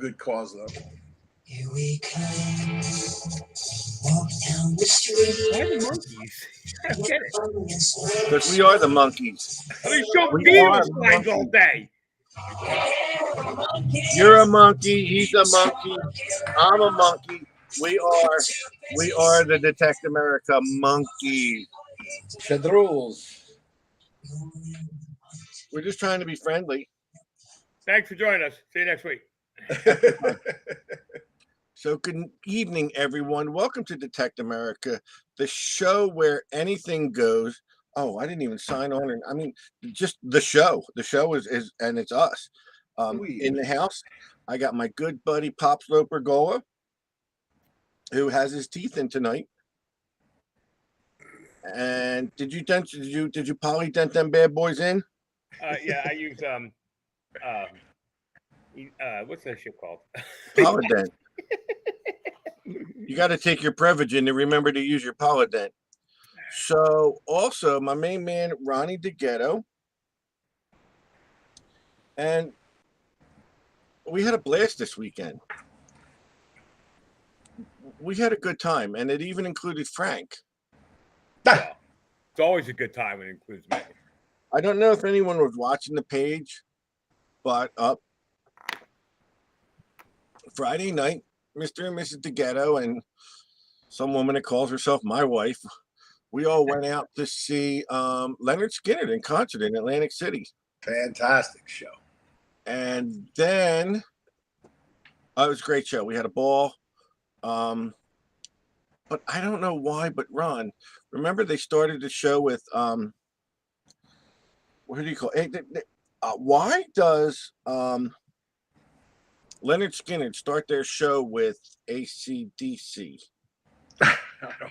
Good cause though. Here we come, walk down the street. Why the monkeys? I don't get it. Because we are the monkeys. I mean, show We Beavis are flags all day. You're a monkey. He's a monkey. I'm a monkey. We are the Detect America monkeys. Shed the rules. We're just trying to be friendly. Thanks for joining us. See you next week. So good evening, everyone. Welcome to Detect America, the show where anything goes. Oh, I didn't even sign on. I mean, just the show. The show is and it's us. In the house, I got my good buddy Pop Sloper Gola, who has his teeth in tonight. And did you poly dent them bad boys in? Yeah, I use what's that shit called? Polydent. You got to take your Prevagen to remember to use your Polydent. So also my main man Ronnie DeGhetto, and we had a blast this weekend. We had a good time, and it even included Frank. Well, it's always a good time when it includes me. I don't know if anyone was watching the page, but Friday night, Mr. and Mrs. DeGhetto and some woman that calls herself my wife, we all went out to see Leonard Skinner in concert in Atlantic City. Fantastic show. And then it was a great show. We had a ball. But I don't know why, but Ron, remember they started the show with what do you call it? Why does Leonard Skinner start their show with AC/DC?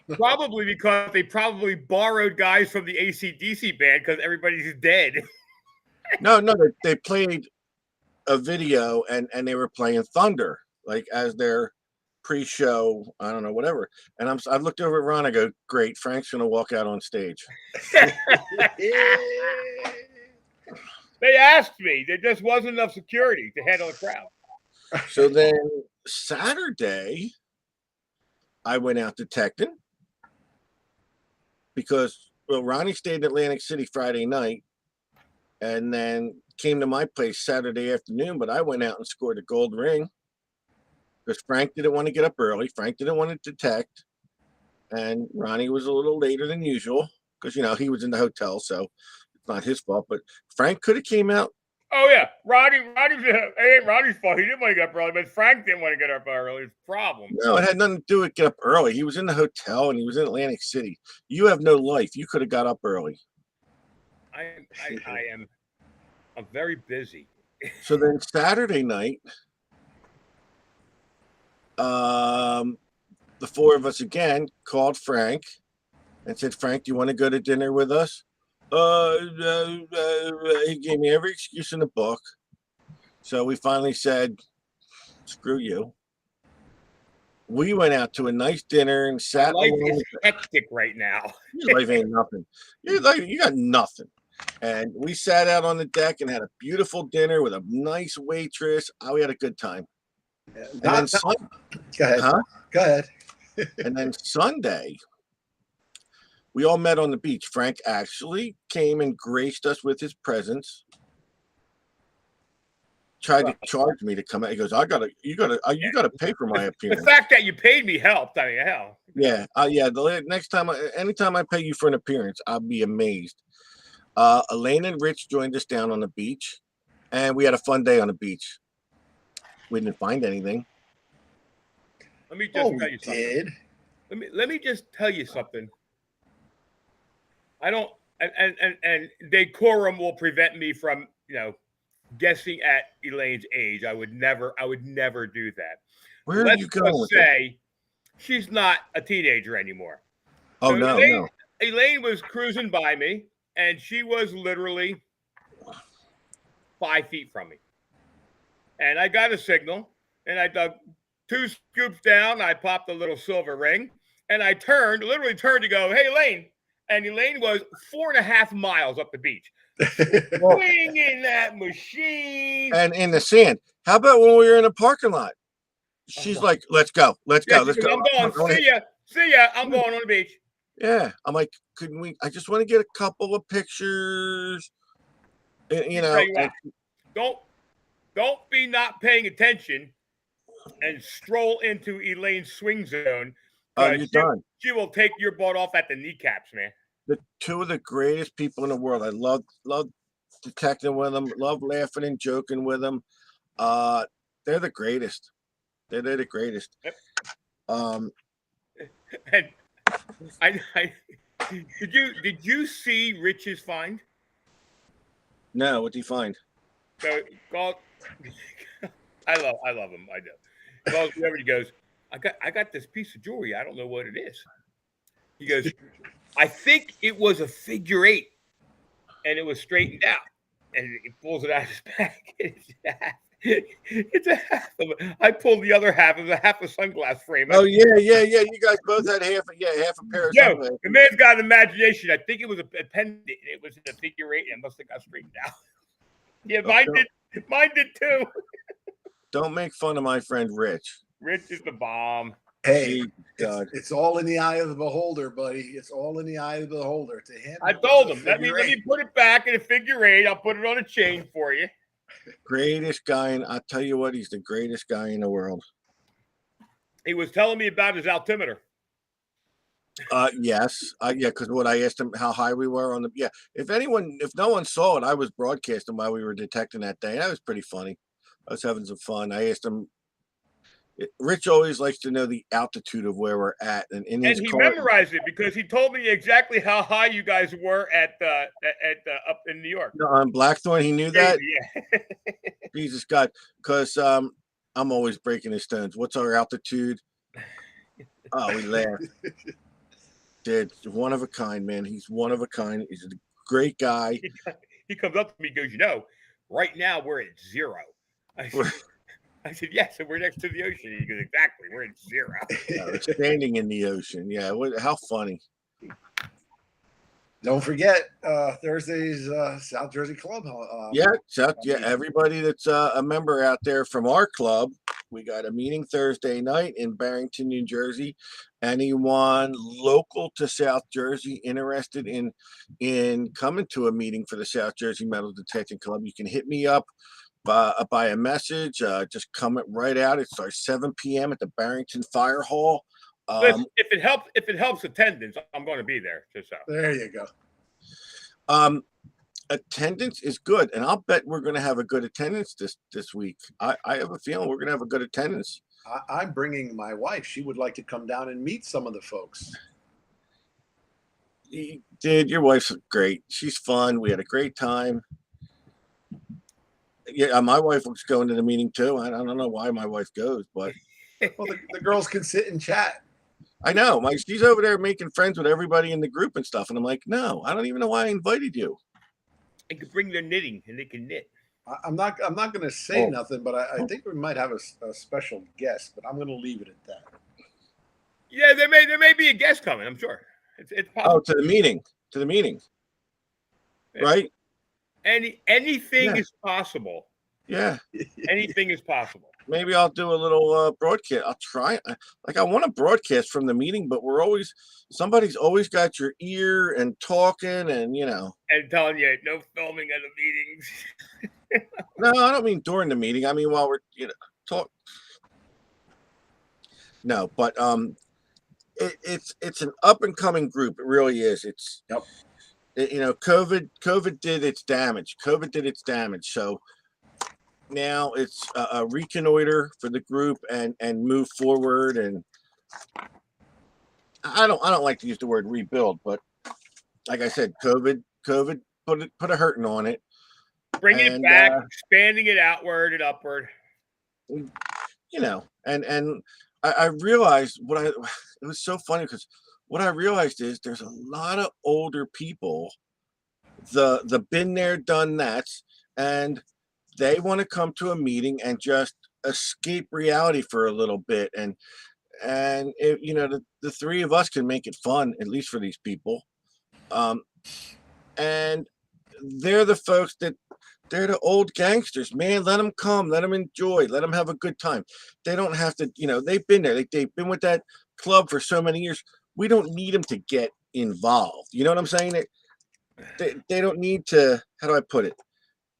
Probably because they probably borrowed guys from the AC/DC band because everybody's dead. No, they played a video and they were playing Thunder like as their pre-show, I don't know, whatever. And I looked over at Ron. I go, great, Frank's gonna walk out on stage. They asked me. There just wasn't enough security to handle a crowd. So then Saturday, I went out to Tecton because, well, Ronnie stayed in Atlantic City Friday night and then came to my place Saturday afternoon, but I went out and scored a gold ring because Frank didn't want to get up early. Frank didn't want to detect. And Ronnie was a little later than usual because, you know, he was in the hotel, so it's not his fault. But Frank could have came out. Oh, yeah. It ain't Ronnie's fault. He didn't want to get up early, but Frank didn't want to get up early. It's a problem. No, it had nothing to do with get up early. He was in the hotel and he was in Atlantic City. You have no life. You could have got up early. I'm very busy. So then Saturday night, the four of us again called Frank and said, Frank, do you want to go to dinner with us? He gave me every excuse in the book. So we finally said, screw you. We went out to a nice dinner and sat. Life is hectic right now. Your life ain't nothing. You got nothing. And we sat out on the deck and had a beautiful dinner with a nice waitress. We had a good time. Go ahead. Huh? Go ahead. And then Sunday, we all met on the beach. Frank actually came and graced us with his presence. Tried to charge me to come out. He goes, you gotta pay for my appearance. The fact that you paid me helped. I mean, hell. Yeah. The next time, anytime I pay you for an appearance, I'll be amazed. Elaine and Rich joined us down on the beach, and we had a fun day on the beach. We didn't find anything. Let me just tell you something. Let me just tell you something. I don't, and decorum will prevent me from, guessing at Elaine's age. I would never do that. Where are you going with say she's not a teenager anymore. Oh, so no. Elaine was cruising by me, and she was literally 5 feet from me. And I got a signal, and I dug 2 scoops down. I popped a little silver ring, and I literally turned to go, hey, Elaine. And Elaine was 4.5 miles up the beach. Swinging that machine. And in the sand. How about when we were in a parking lot? She's like, let's go. Let's Yeah, go. Let's she goes, go. I'm going. See ya. See ya. I'm going on the beach. Yeah. I'm like, couldn't we? I just want to get a couple of pictures. You know, Tell you what, don't be not paying attention and stroll into Elaine's swing zone. you're done. She will take your butt off at the kneecaps, man. The two of the greatest people in the world. I love detecting with them. Love laughing and joking with them. They're the greatest. They're the greatest. Yep. And I did you see Rich's find? No, what do you find? So I love him. I do. Well, wherever he goes, I got this piece of jewelry. I don't know what it is. He goes, I think it was a figure 8, and it was straightened out. And he pulls it out of his bag. It's a half of it. I pulled the other half. It was a half a sunglass frame. Oh yeah. You guys both had half a pair of sunglasses. The man's got an imagination. I think it was a pendant. It was in a figure 8, and it must have got straightened out. Yeah, mine did too. Don't make fun of my friend Rich. Rich is the bomb. Hey, it's all in the eye of the beholder, buddy. It's all in the eye of the beholder. To him, I told him, let me put it back in a figure 8. I'll put it on a chain for you. Greatest guy, and I'll tell you what, he's the greatest guy in the world. He was telling me about his altimeter. Yes, because what I asked him how high we were on the If no one saw it, I was broadcasting while we were detecting that day. That was pretty funny. I was having some fun. I asked him. Rich always likes to know the altitude of where we're at, and he memorized it because he told me exactly how high you guys were at up in New York. No, on Blackthorn, he knew that. Yeah. Jesus God, because I'm always breaking his stones. What's our altitude? Oh, we laughed. Dude, one of a kind, man. He's one of a kind. He's a great guy. He comes up to me, goes, right now we're at 0. I said, yes, and we're next to the ocean. He goes, exactly, we're at 0. We're standing in the ocean. Yeah, how funny. Don't forget Thursday's South Jersey Club. Everybody that's a member out there from our club, we got a meeting Thursday night in Barrington, New Jersey. Anyone local to South Jersey interested in coming to a meeting for the South Jersey Metal Detecting Club, you can hit me up by a message. Just comment right out. It starts 7 p.m. at the Barrington Fire Hall. Listen, if it helps attendance, I'm going to be there. There you go. Attendance is good, and I'll bet we're going to have a good attendance this week. I have a feeling we're going to have a good attendance. I'm bringing my wife. She would like to come down and meet some of the folks. Dude, your wife's great. She's fun. We had a great time. Yeah, my wife was going to the meeting too. I don't know why my wife goes, but well, the girls can sit and chat. I know. She's over there making friends with everybody in the group and stuff, and I'm like, no, I don't even know why I invited you. They could bring their knitting, and they can knit. I'm not going to say nothing, but I think we might have a special guest, but I'm going to leave it at that. Yeah, there may be a guest coming. I'm sure. It's possible. Oh, to the meeting, yeah. Right? Anything is possible. Yeah, anything is possible. Maybe I'll do a little broadcast. I'll try. I want to broadcast from the meeting, but somebody's always got your ear and talking, and and telling you no filming of the meetings. No, I don't mean during the meeting. I mean while we're talk. No, but it's an up and coming group. It really is. It's COVID did its damage. So now it's a reconnoiter for the group and move forward. And I don't like to use the word rebuild, but like I said, COVID put a hurting on it. Bringing it back, expanding it outward and upward. And I realized it was so funny because what I realized is there's a lot of older people, the been there, done that, and they want to come to a meeting and just escape reality for a little bit. And the three of us can make it fun, at least for these people. And they're the folks that They're the old gangsters, man. Let them come. Let them enjoy. Let them have a good time. They don't have to, they've been there. They've been with that club for so many years. We don't need them to get involved. You know what I'm saying? They don't need to, how do I put it?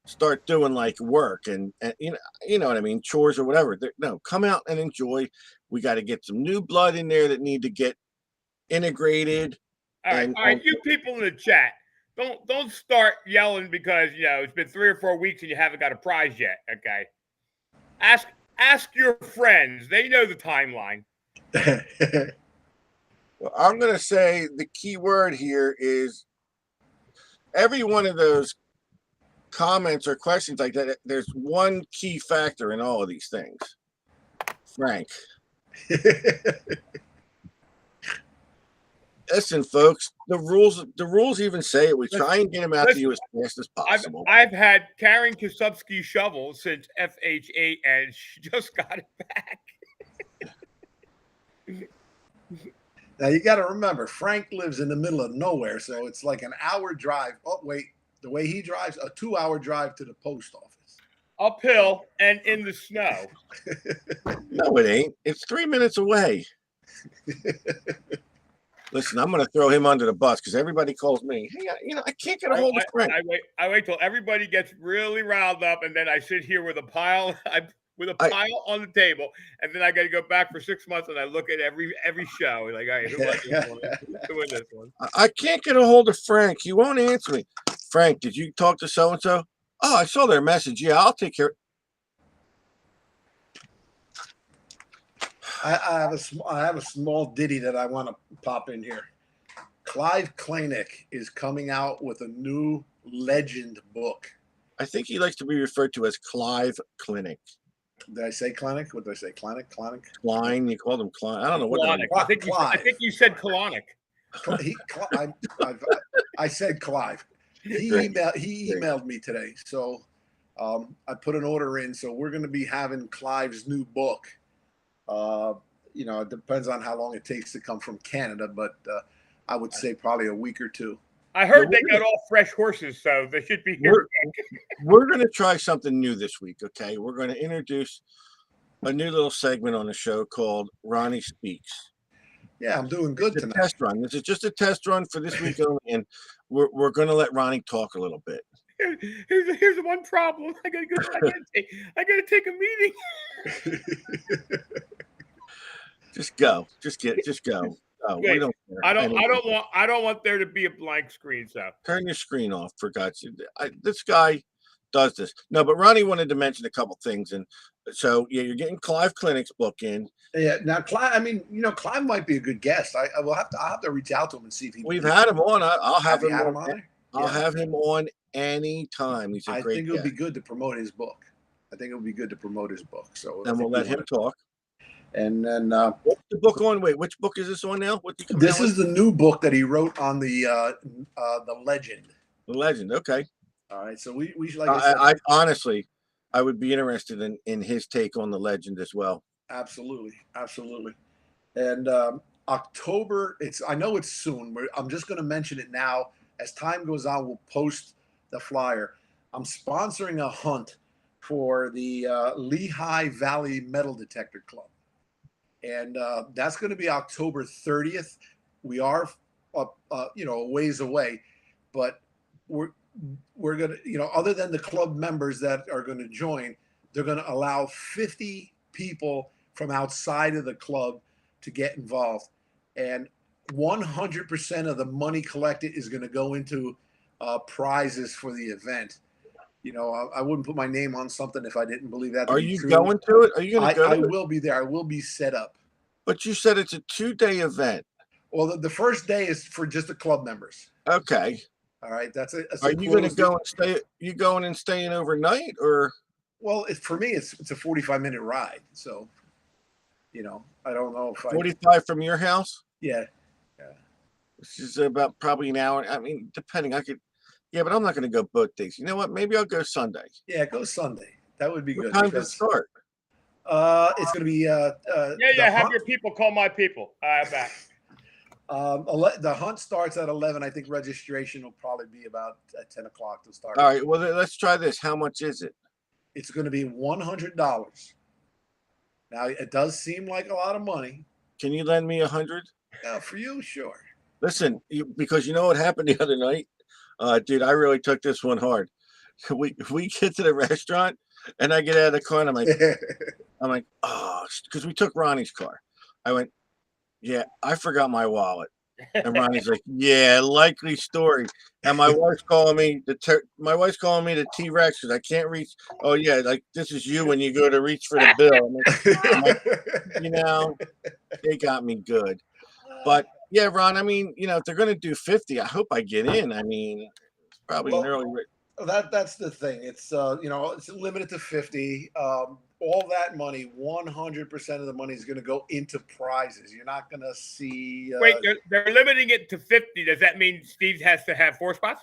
Start doing like work and you know what I mean, chores or whatever. No, come out and enjoy. We got to get some new blood in there that need to get integrated. All right, you people in the chat, don't start yelling because it's been 3 or 4 weeks and you haven't got a prize yet. Okay, ask your friends; they know the timeline. Well, I'm gonna say the key word here is every one of those comments or questions like that. There's one key factor in all of these things, Frank. Listen, folks, the rules even say it. We try and get him out to you as fast as possible. I've had Karen Kasubsky shovel since FH8 and she just got it back. Now you got to remember, Frank lives in the middle of nowhere, so it's like an hour drive. Oh wait, the way he drives, a 2-hour drive to the post office. Uphill and in the snow. No, it ain't. It's 3 minutes away. Listen, I'm going to throw him under the bus because everybody calls me. Hey, I can't get a hold of Frank. I wait till everybody gets really riled up, and then I sit here with a pile on the table, and then I got to go back for 6 months, and I look at every show. Like, all right, who won this one? Who won this one? I can't get a hold of Frank. He won't answer me. Frank, did you talk to so and so? Oh, I saw their message. Yeah, I'll take care. I have a small ditty that I want to pop in here. Clive Klanick is coming out with a new legend book. I think he likes to be referred to as Clive Clinic. Did I say Klanick? What did I say? Klanick? Klein. You called him Klein. I don't know what. I think you said Kalanick. I said Clive. He emailed me today, so I put an order in. So we're going to be having Clive's new book. It depends on how long it takes to come from Canada, but I would say probably a week or two. I heard they got all fresh horses, so they should be here. We're going to try something new this week, okay? We're going to introduce a new little segment on the show called Ronnie Speaks. Yeah, I'm doing good tonight. Test run. This is just a test run for this week only, and we're going to let Ronnie talk a little bit. Here's the one problem. I gotta take a meeting. Just go. Just go. Wait, we don't care. I don't want there to be a blank screen. So turn your screen off, for God's sake. This guy does this. No, but Ronnie wanted to mention a couple things, and so you're getting Clive Clinic's book in. Yeah, now Clive. I mean, Clive might be a good guest. I'll have to reach out to him and see if he. We've had him on. I'll have him on. I'll have him on anytime. He's a great guy. I think it would be good to promote his book. So and we'll let him talk. And then what's the book on? Wait, which book is this on now? This is the new book that he wrote on the legend. The legend. Okay. All right. So we should I honestly, I would be interested in his take on the legend as well. Absolutely. And October. I know it's soon. I'm just going to mention it now. As time goes on, we'll post the flyer. I'm sponsoring a hunt for the Lehigh Valley Metal Detector Club. And that's going to be October 30th. We are, a ways away, but we're going to, other than the club members that are going to join, they're going to allow 50 people from outside of the club to get involved. And 100% of the money collected is going to go into prizes for the event. I wouldn't put my name on something if I didn't believe that. Are you going to it? Are you going to go? I will be there. I will be set up. But you said it's a 2-day event. Well, the first day is for just the club members. Okay. All right. That's it. Are you going to go and stay? You going and staying overnight, or? Well, for me, it's a 45-minute ride. So, I don't know if 45 from your house. Yeah. Which is about probably an hour. I mean, depending. Yeah, but I'm not going to go both days. You know what? Maybe I'll go Sunday. Yeah, go Sunday. That would be good. What time does it start? It's going to be. Have your people call my people. I'm back. The hunt starts at 11. I think registration will probably be about at 10 o'clock to start. All right. Well, let's try this. How much is it? It's going to be $100. Now, it does seem like a lot of money. Can you lend me 100? Yeah, for you, sure. Listen, because you know what happened the other night? Dude, I really took this one hard. We get to the restaurant and I get out of the car and I'm like, oh, because we took Ronnie's car. I went, yeah, I forgot my wallet. And Ronnie's like, yeah, likely story. And my wife's calling me the T-Rex because I can't reach. Oh yeah, like this is you when you go to reach for the bill. I'm like, you know, they got me good. But yeah, Ron, I mean, you know, if they're gonna do 50, I hope I get in. I mean, it's probably an early. That's the thing. It's it's limited to 50. All that money, 100% of the money is going to go into prizes. You're not going to see. Wait, they're limiting it to 50. Does that mean Steve has to have 4 spots?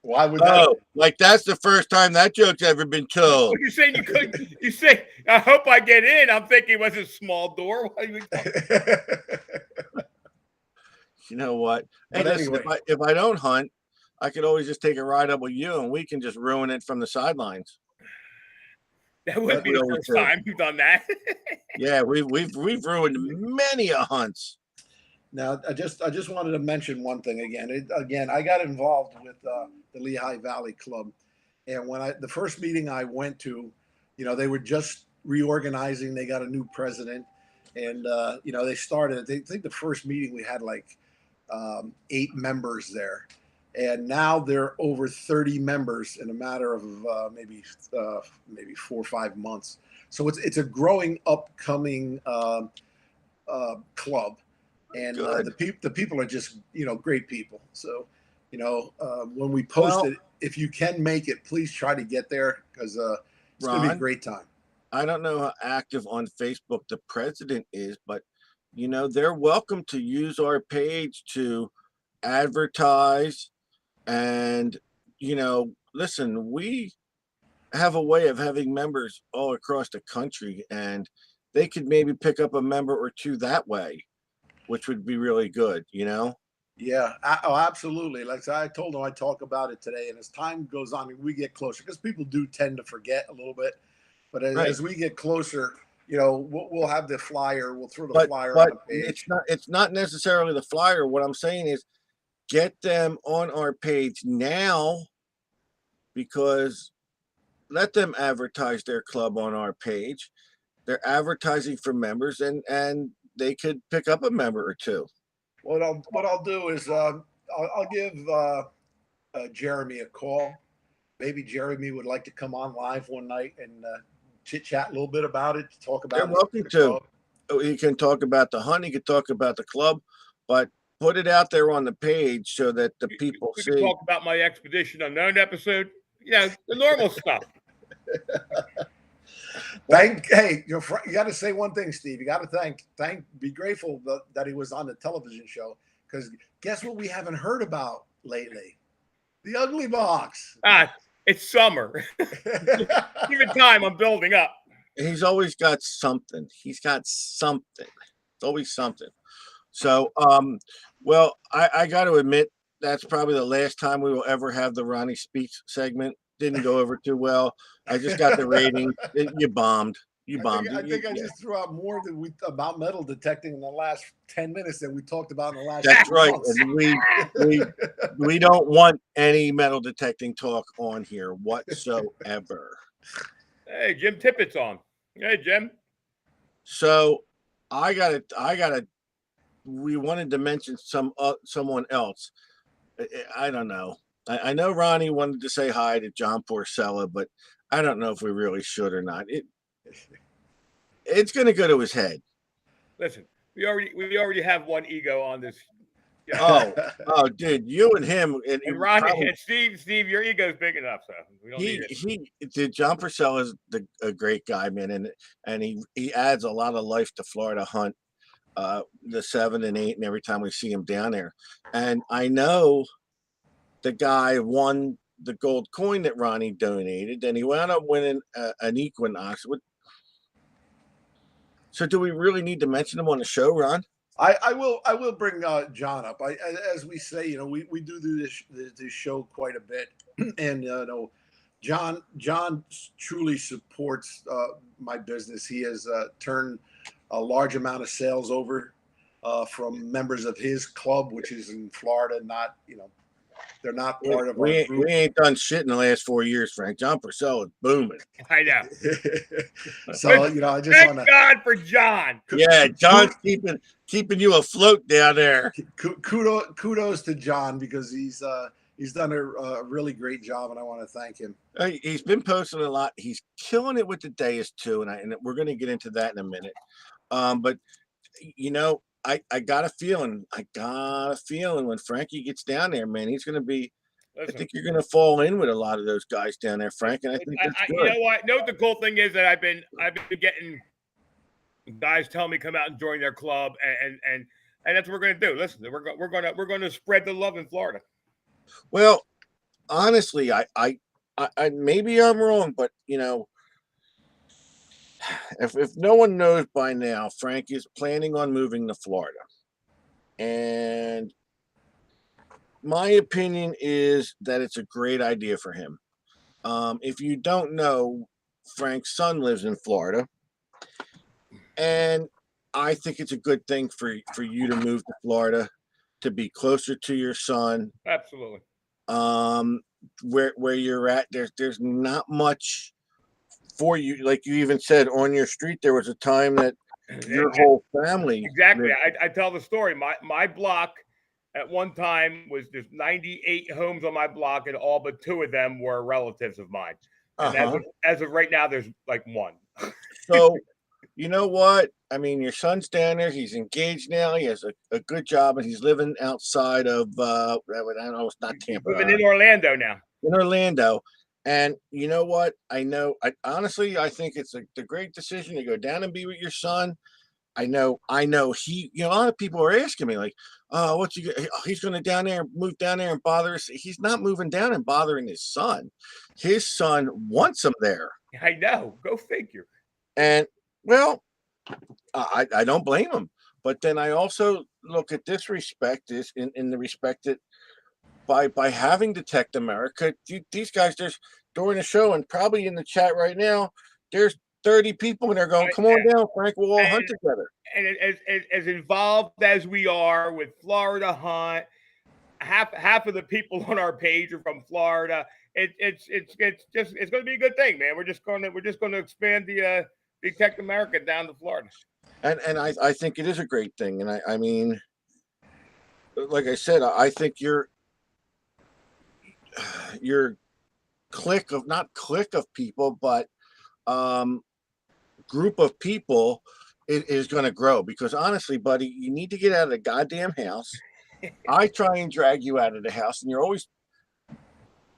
Why would that? Oh, like that's the first time that joke's ever been told. You're saying you couldn't. You say, I hope I get in. I'm thinking it was a small door. You know what? Hey, But listen, anyway. if I don't hunt, I could always just take a ride up with you and we can just ruin it from the sidelines. That wouldn't be the first time you've done that. Yeah, we've ruined many a hunts. Now, I just wanted to mention one thing again. I got involved with the Lehigh Valley Club, and when the first meeting I went to, they were just reorganizing. They got a new president, and they started. I think the first meeting we had like 8 members there, and now they're over 30 members in a matter of maybe 4 or 5 months. So it's a growing, upcoming club. And the people are just great people. So when we post it, if you can make it, please try to get there because it's going to be a great time. I don't know how active on Facebook the president is, but they're welcome to use our page to advertise. And listen, we have a way of having members all across the country, and they could maybe pick up a member or 2 that way, which would be really good, Yeah, absolutely. Like I told them, I talk about it today, and as time goes on, we get closer because people do tend to forget a little bit. But as we get closer, we'll have the flyer. We'll throw the flyer on the page. It's not necessarily the flyer. What I'm saying is, get them on our page now, because let them advertise their club on our page. They're advertising for members, and they could pick up a member or 2. What I'll do is I'll give Jeremy a call. Maybe Jeremy would like to come on live one night and chit chat a little bit about it. Talk about. They're welcome to. He can talk about the hunt. He can talk about the club, but put it out there on the page so that the people see. We can talk about my Expedition Unknown episode. The normal stuff. Hey, you got to say one thing, Steve. You got to be grateful that he was on the television show, because guess what we haven't heard about lately? The Ugly Box. It's summer. Give it time. I'm building up. He's always got something. He's got something. It's always something. So, well, I got to admit, that's probably the last time we will ever have the Ronnie Speaks segment. Didn't go over too well. I just got the rating. You bombed. I think I just threw out more than about metal detecting in the last 10 minutes than we talked about in the last. That's right. And we don't want any metal detecting talk on here whatsoever. Hey, Jim Tippett's on. Hey, Jim. So we wanted to mention someone else. I don't know. I know Ronnie wanted to say hi to John Porcella, but I don't know if we really should or not. It's going to go to his head. Listen, we already have one ego on this. Oh, dude, you and him and Ronnie and Steve, your ego's big enough, so we don't need it. John Porcella is a great guy, man, and he adds a lot of life to Florida Hunt, the 7 and 8, and every time we see him down there. And I know the guy won the gold coin that Ronnie donated, and he wound up winning an Equinox. So do we really need to mention him on the show, Ron? I will bring John up. As we say, we do this show quite a bit, and John truly supports my business. He has turned a large amount of sales over from members of his club, which is in Florida. Not they're not part of our group. We ain't done shit in the last 4 years, Frank. John Purcell is booming. I know. So I just want to thank God for John. Yeah, John's keeping you afloat down there. Kudos to John, because he's done a really great job, and I want to thank him. He's been posting a lot. He's killing it with the Deus too, and we're going to get into that in a minute. But I got a feeling. When Frankie gets down there, man, he's going to be. Listen, I think you're going to fall in with a lot of those guys down there, Frank, and I think that's good. You know what? Know what the cool thing is that I've been getting guys telling me come out and join their club, and that's what we're going to do. Listen, we're going to spread the love in Florida. Well, honestly, I maybe I'm wrong, but if no one knows by now, Frank is planning on moving to Florida. And my opinion is that it's a great idea for him. If you don't know, Frank's son lives in Florida. And I think it's a good thing for you to move to Florida, to be closer to your son. Absolutely. Where you're at, there's not much for you. Like you even said, on your street, there was a time that your whole family. Exactly. I tell the story. My block at one time there's 98 homes on my block, and all but 2 of them were relatives of mine. And as of right now, there's like 1. So, you know what? I mean, your son's down there. He's engaged now. He has a good job, and he's living outside of I don't know, it's not Tampa. Living in Orlando now. In Orlando. And you know what? I honestly think it's the great decision to go down and be with your son. I know he, a lot of people are asking me like, he's going to move down there and bother us. He's not moving down and bothering his son. His son wants him there. I know. Go figure. And well, I don't blame him. But then I also look at this respect is in the respect that by having Detect America, these guys, there's during the show and probably in the chat right now, there's 30 people and they're going, come on down, Frank, we'll all hunt together. And as involved as we are with Florida Hunt, half of the people on our page are from Florida. It's going to be a good thing, man. We're just going to expand the Detect America down to Florida. And I think it is a great thing. And I mean, like I said, I think your clique of people, but group of people is going to grow, because honestly, buddy, you need to get out of the goddamn house. I try and drag you out of the house, and you're always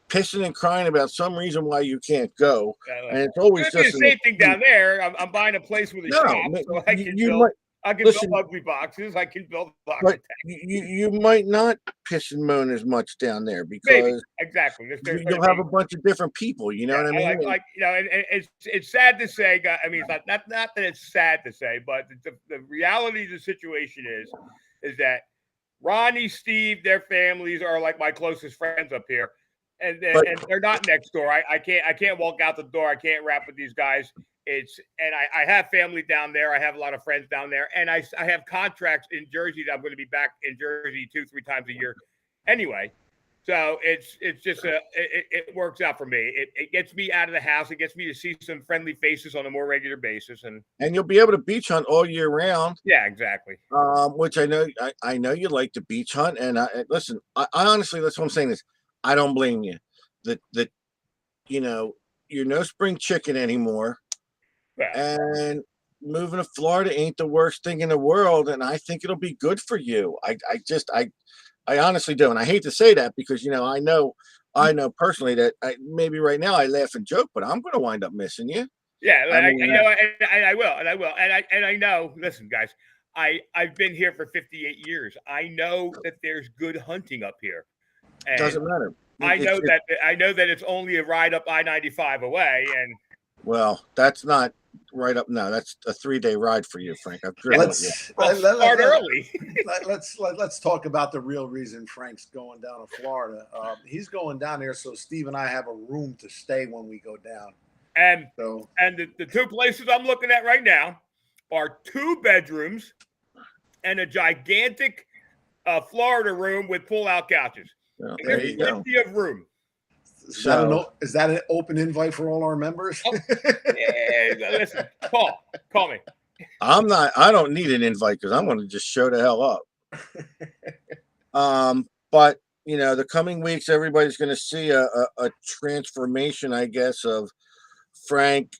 pissing and crying about some reason why you can't go. And it's always just the same thing down there. I'm buying a place with a shop, so I can build. I can build ugly boxes. I can build boxes. You might not piss and moan as much down there, because exactly you'll have a bunch of different people. You know what I mean? And it's sad to say. I mean, it's not that it's sad to say, but the reality of the situation is that Ronnie, Steve, their families are like my closest friends up here, and they're not next door. I can't walk out the door. I can't rap with these guys. I have family down there. I have a lot of friends down there, and I have contracts in Jersey that I'm going to be back in Jersey 2-3 times a year anyway. So it's just it works out for me. It gets me out of the house. It gets me to see some friendly faces on a more regular basis, and you'll be able to beach hunt all year round. Yeah, exactly. Which I know you like to beach hunt, and listen, I honestly, that's what I'm saying is, I don't blame you. That you're no spring chicken anymore. And moving to Florida ain't the worst thing in the world, and I think it'll be good for you. I honestly do, and I hate to say that, because I know personally that maybe right now I laugh and joke, but I'm going to wind up missing you. Yeah, I will, and I know. Listen, guys, I've been here for 58 years. I know that there's good hunting up here. And doesn't matter. I know that it's only a ride up I-95 away, and well, that's not. right up. No, that's a 3-day ride for you, Frank. I've driven with you. Start early. Let's talk about the real reason Frank's going down to Florida. He's going down there so Steve and I have a room to stay when we go down. And So, the two places I'm looking at right now are 2 bedrooms and a gigantic Florida room with pull-out couches. Well, And there there's you go. plenty of room. is that an open invite for all our members? Oh, yeah, listen, Paul, call me. I don't need an invite because I'm going to just show the hell up. But you know, the coming weeks, everybody's going to see a transformation, I guess, of Frank,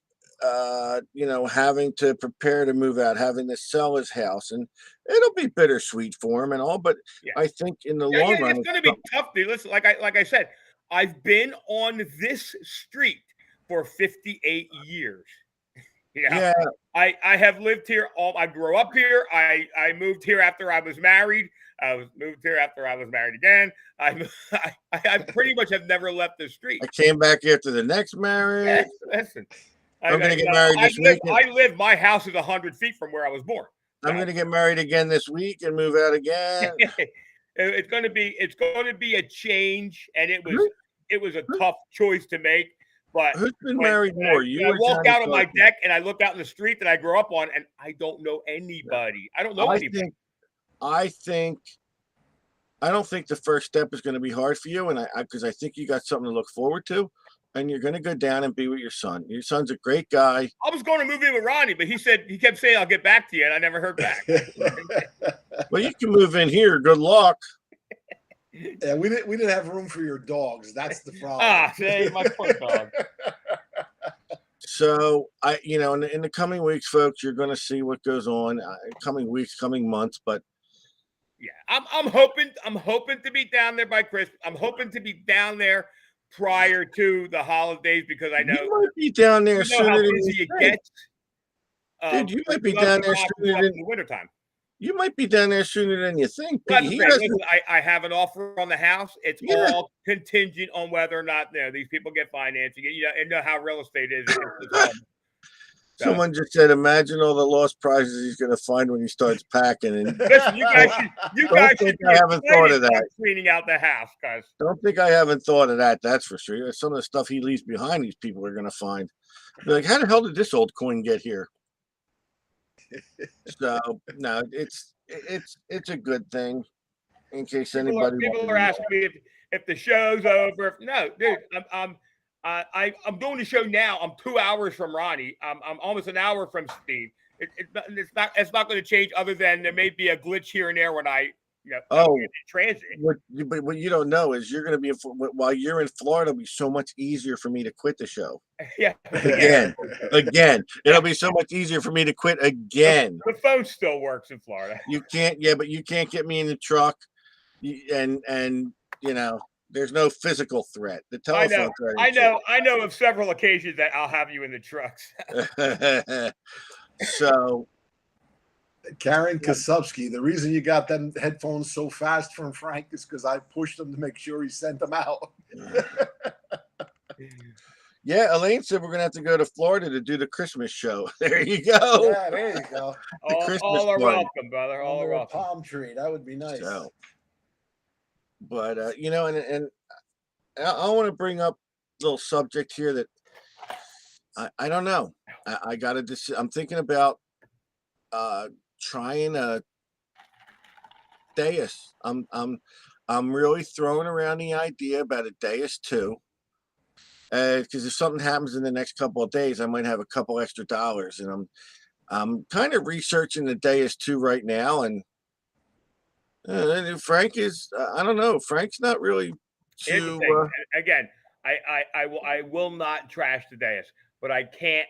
you know, having to prepare to move out, having to sell his house, and it'll be bittersweet for him and all. But Yeah. I think in the long run, it's going to be tough, dude. Listen, like I said, I've been on this street for 58 years. yeah, I have lived here I grew up here. I moved here after I was married. I moved here after I was married again. I pretty much have never left the street. I came back after the next marriage. Listen, I'm going to get married this week. My house is 100 feet from where I was born. I'm going to get married again this week and move out again. It's going to be a change, and it was a tough choice to make. But who's been married more? I walk out on my deck and I look out in the street that I grew up on, and I don't know anybody. I don't know anybody. I don't think the first step is going to be hard for you, and because I think you got something to look forward to, and you're going to go down and be with your son. Your son's a great guy. I was going to move in with Ronnie, but he kept saying I'll get back to you, and I never heard back. Well, you can move in here. Good luck. Yeah, we didn't have room for your dogs. That's the problem. Say my poor dog. So you know, in the coming weeks, folks, you're going to see what goes on. Coming weeks, coming months, but yeah, I'm hoping to be down there by Christmas. I'm hoping to be down there prior to the holidays because I know you might be down there sooner how than busy you it gets. Dude, you might be down there sooner than the wintertime. You might be down there sooner than you think. Listen, I have an offer on the house. It's all contingent on whether or not these people get financing. You know, and know how real estate is. Someone just said, "Imagine all the lost prizes he's going to find when he starts packing." And listen, you guys should I haven't thought of that. Cleaning out the house, guys. Don't think I haven't thought of that. That's for sure. Some of the stuff he leaves behind, these people are going to find. They're like, how the hell did this old coin get here? So no, it's a good thing. In case anybody people are asking me if the show's over. No, dude, I'm doing the show now. I'm 2 hours from Ronnie. I'm almost an hour from Steve. It's not going to change other than there may be a glitch here and there when I in transit. But what you don't know is you're going to be while you're in Florida. It'll be so much easier for me to quit the show. Yeah, again, it'll be so much easier for me to quit again. The phone still works in Florida. You can't, but you can't get me in the truck, and you know. There's no physical threat. The telephone threat. I know of several occasions that I'll have you in the trucks. So, Karen Kasubsky, the reason you got them headphones so fast from Frank is because I pushed him to make sure he sent them out. Yeah, Elaine said we're gonna have to go to Florida to do the Christmas show. There you go. Yeah, there you go. All are welcome, brother. All are welcome. Palm tree. That would be nice. So, but you know, and I want to bring up a little subject here that I don't know. I got to. I'm thinking about trying a Deus. I'm really throwing around the idea about a Deus 2. Because if something happens in the next couple of days, I might have a couple extra dollars, and I'm kind of researching the Deus 2 right now, and Frank is I don't know. Frank's not really too. Again, I will not trash the Deus, but I can't.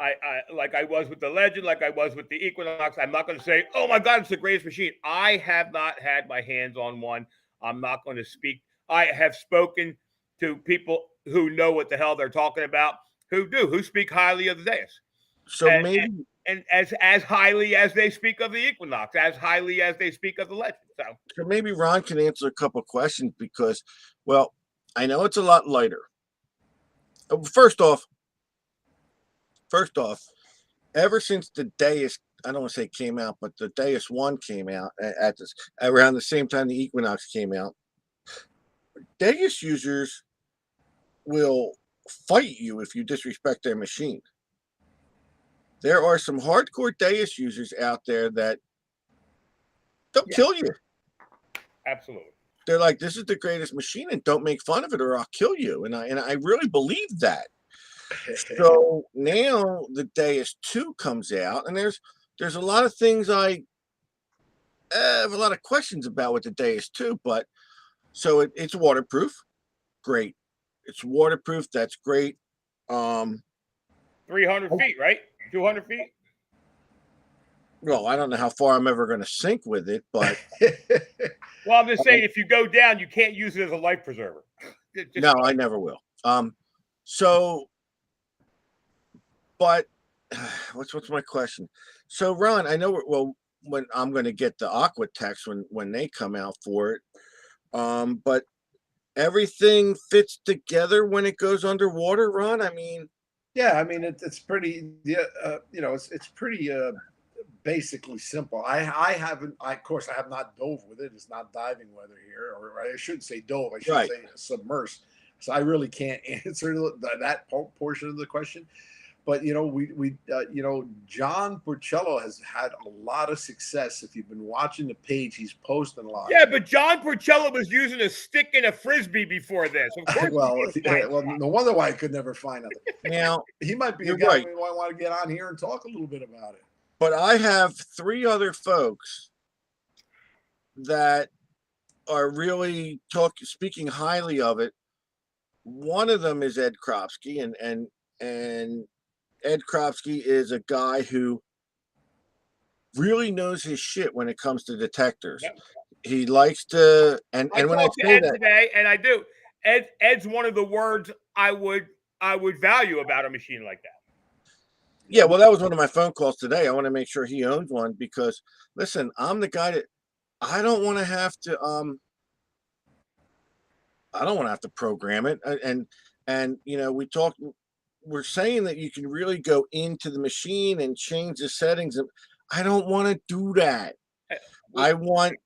I like I was with the Legend, like I was with the Equinox. I'm not going to say, oh my God, it's the greatest machine. I have not had my hands on one. I'm not going to speak. I have spoken to people who know what the hell they're talking about, who speak highly of the Deus. So maybe as highly as they speak of the Equinox, as highly as they speak of the Legend. So maybe Ron can answer a couple of questions because, well, I know it's a lot lighter. First off, ever since the Deus, I don't want to say came out, but the Deus One came out at this around the same time the Equinox came out. Deus users will fight you if you disrespect their machine. There are some hardcore Deus users out there that they'll kill you. Absolutely. They're like, this is the greatest machine, and don't make fun of it or I'll kill you. And I really believe that. So now the Deus 2 comes out, and there's a lot of things I have a lot of questions about with the Deus 2, but so it's waterproof. Great. It's waterproof. That's great. 300 feet, right? 200 feet? Well, I don't know how far I'm ever going to sink with it, but Well, I'm just saying, if you go down, you can't use it as a life preserver. no, I never will. So, but what's my question? So, Ron, I know when I'm going to get the Aquatex when they come out for it, but everything fits together when it goes underwater, Ron. I mean, yeah, I mean it's pretty, it's pretty basically simple. I of course I have not dove with it. It's not diving weather here, or I shouldn't say dove. I should say submersed. So I really can't answer that portion of the question. But John Porcello has had a lot of success. If you've been watching the page, he's posting a lot. Yeah, but John Porcello was using a stick and a frisbee before this. Of course well, no wonder why I could never find it. Now he might be a guy we want to get on here and talk a little bit about it. But I have 3 other folks that are really speaking highly of it. One of them is Ed Kropsky, and Ed Kropsky is a guy who really knows his shit when it comes to detectors. Yep. He likes to, and when I say that today, and I do, Ed's one of the words I would value about a machine like that. Yeah, well, that was one of my phone calls today. I want to make sure he owns one because, listen, I'm the guy that I don't want to have to. I don't want to have to program it, and we're saying that you can really go into the machine and change the settings. I don't want to do that. I want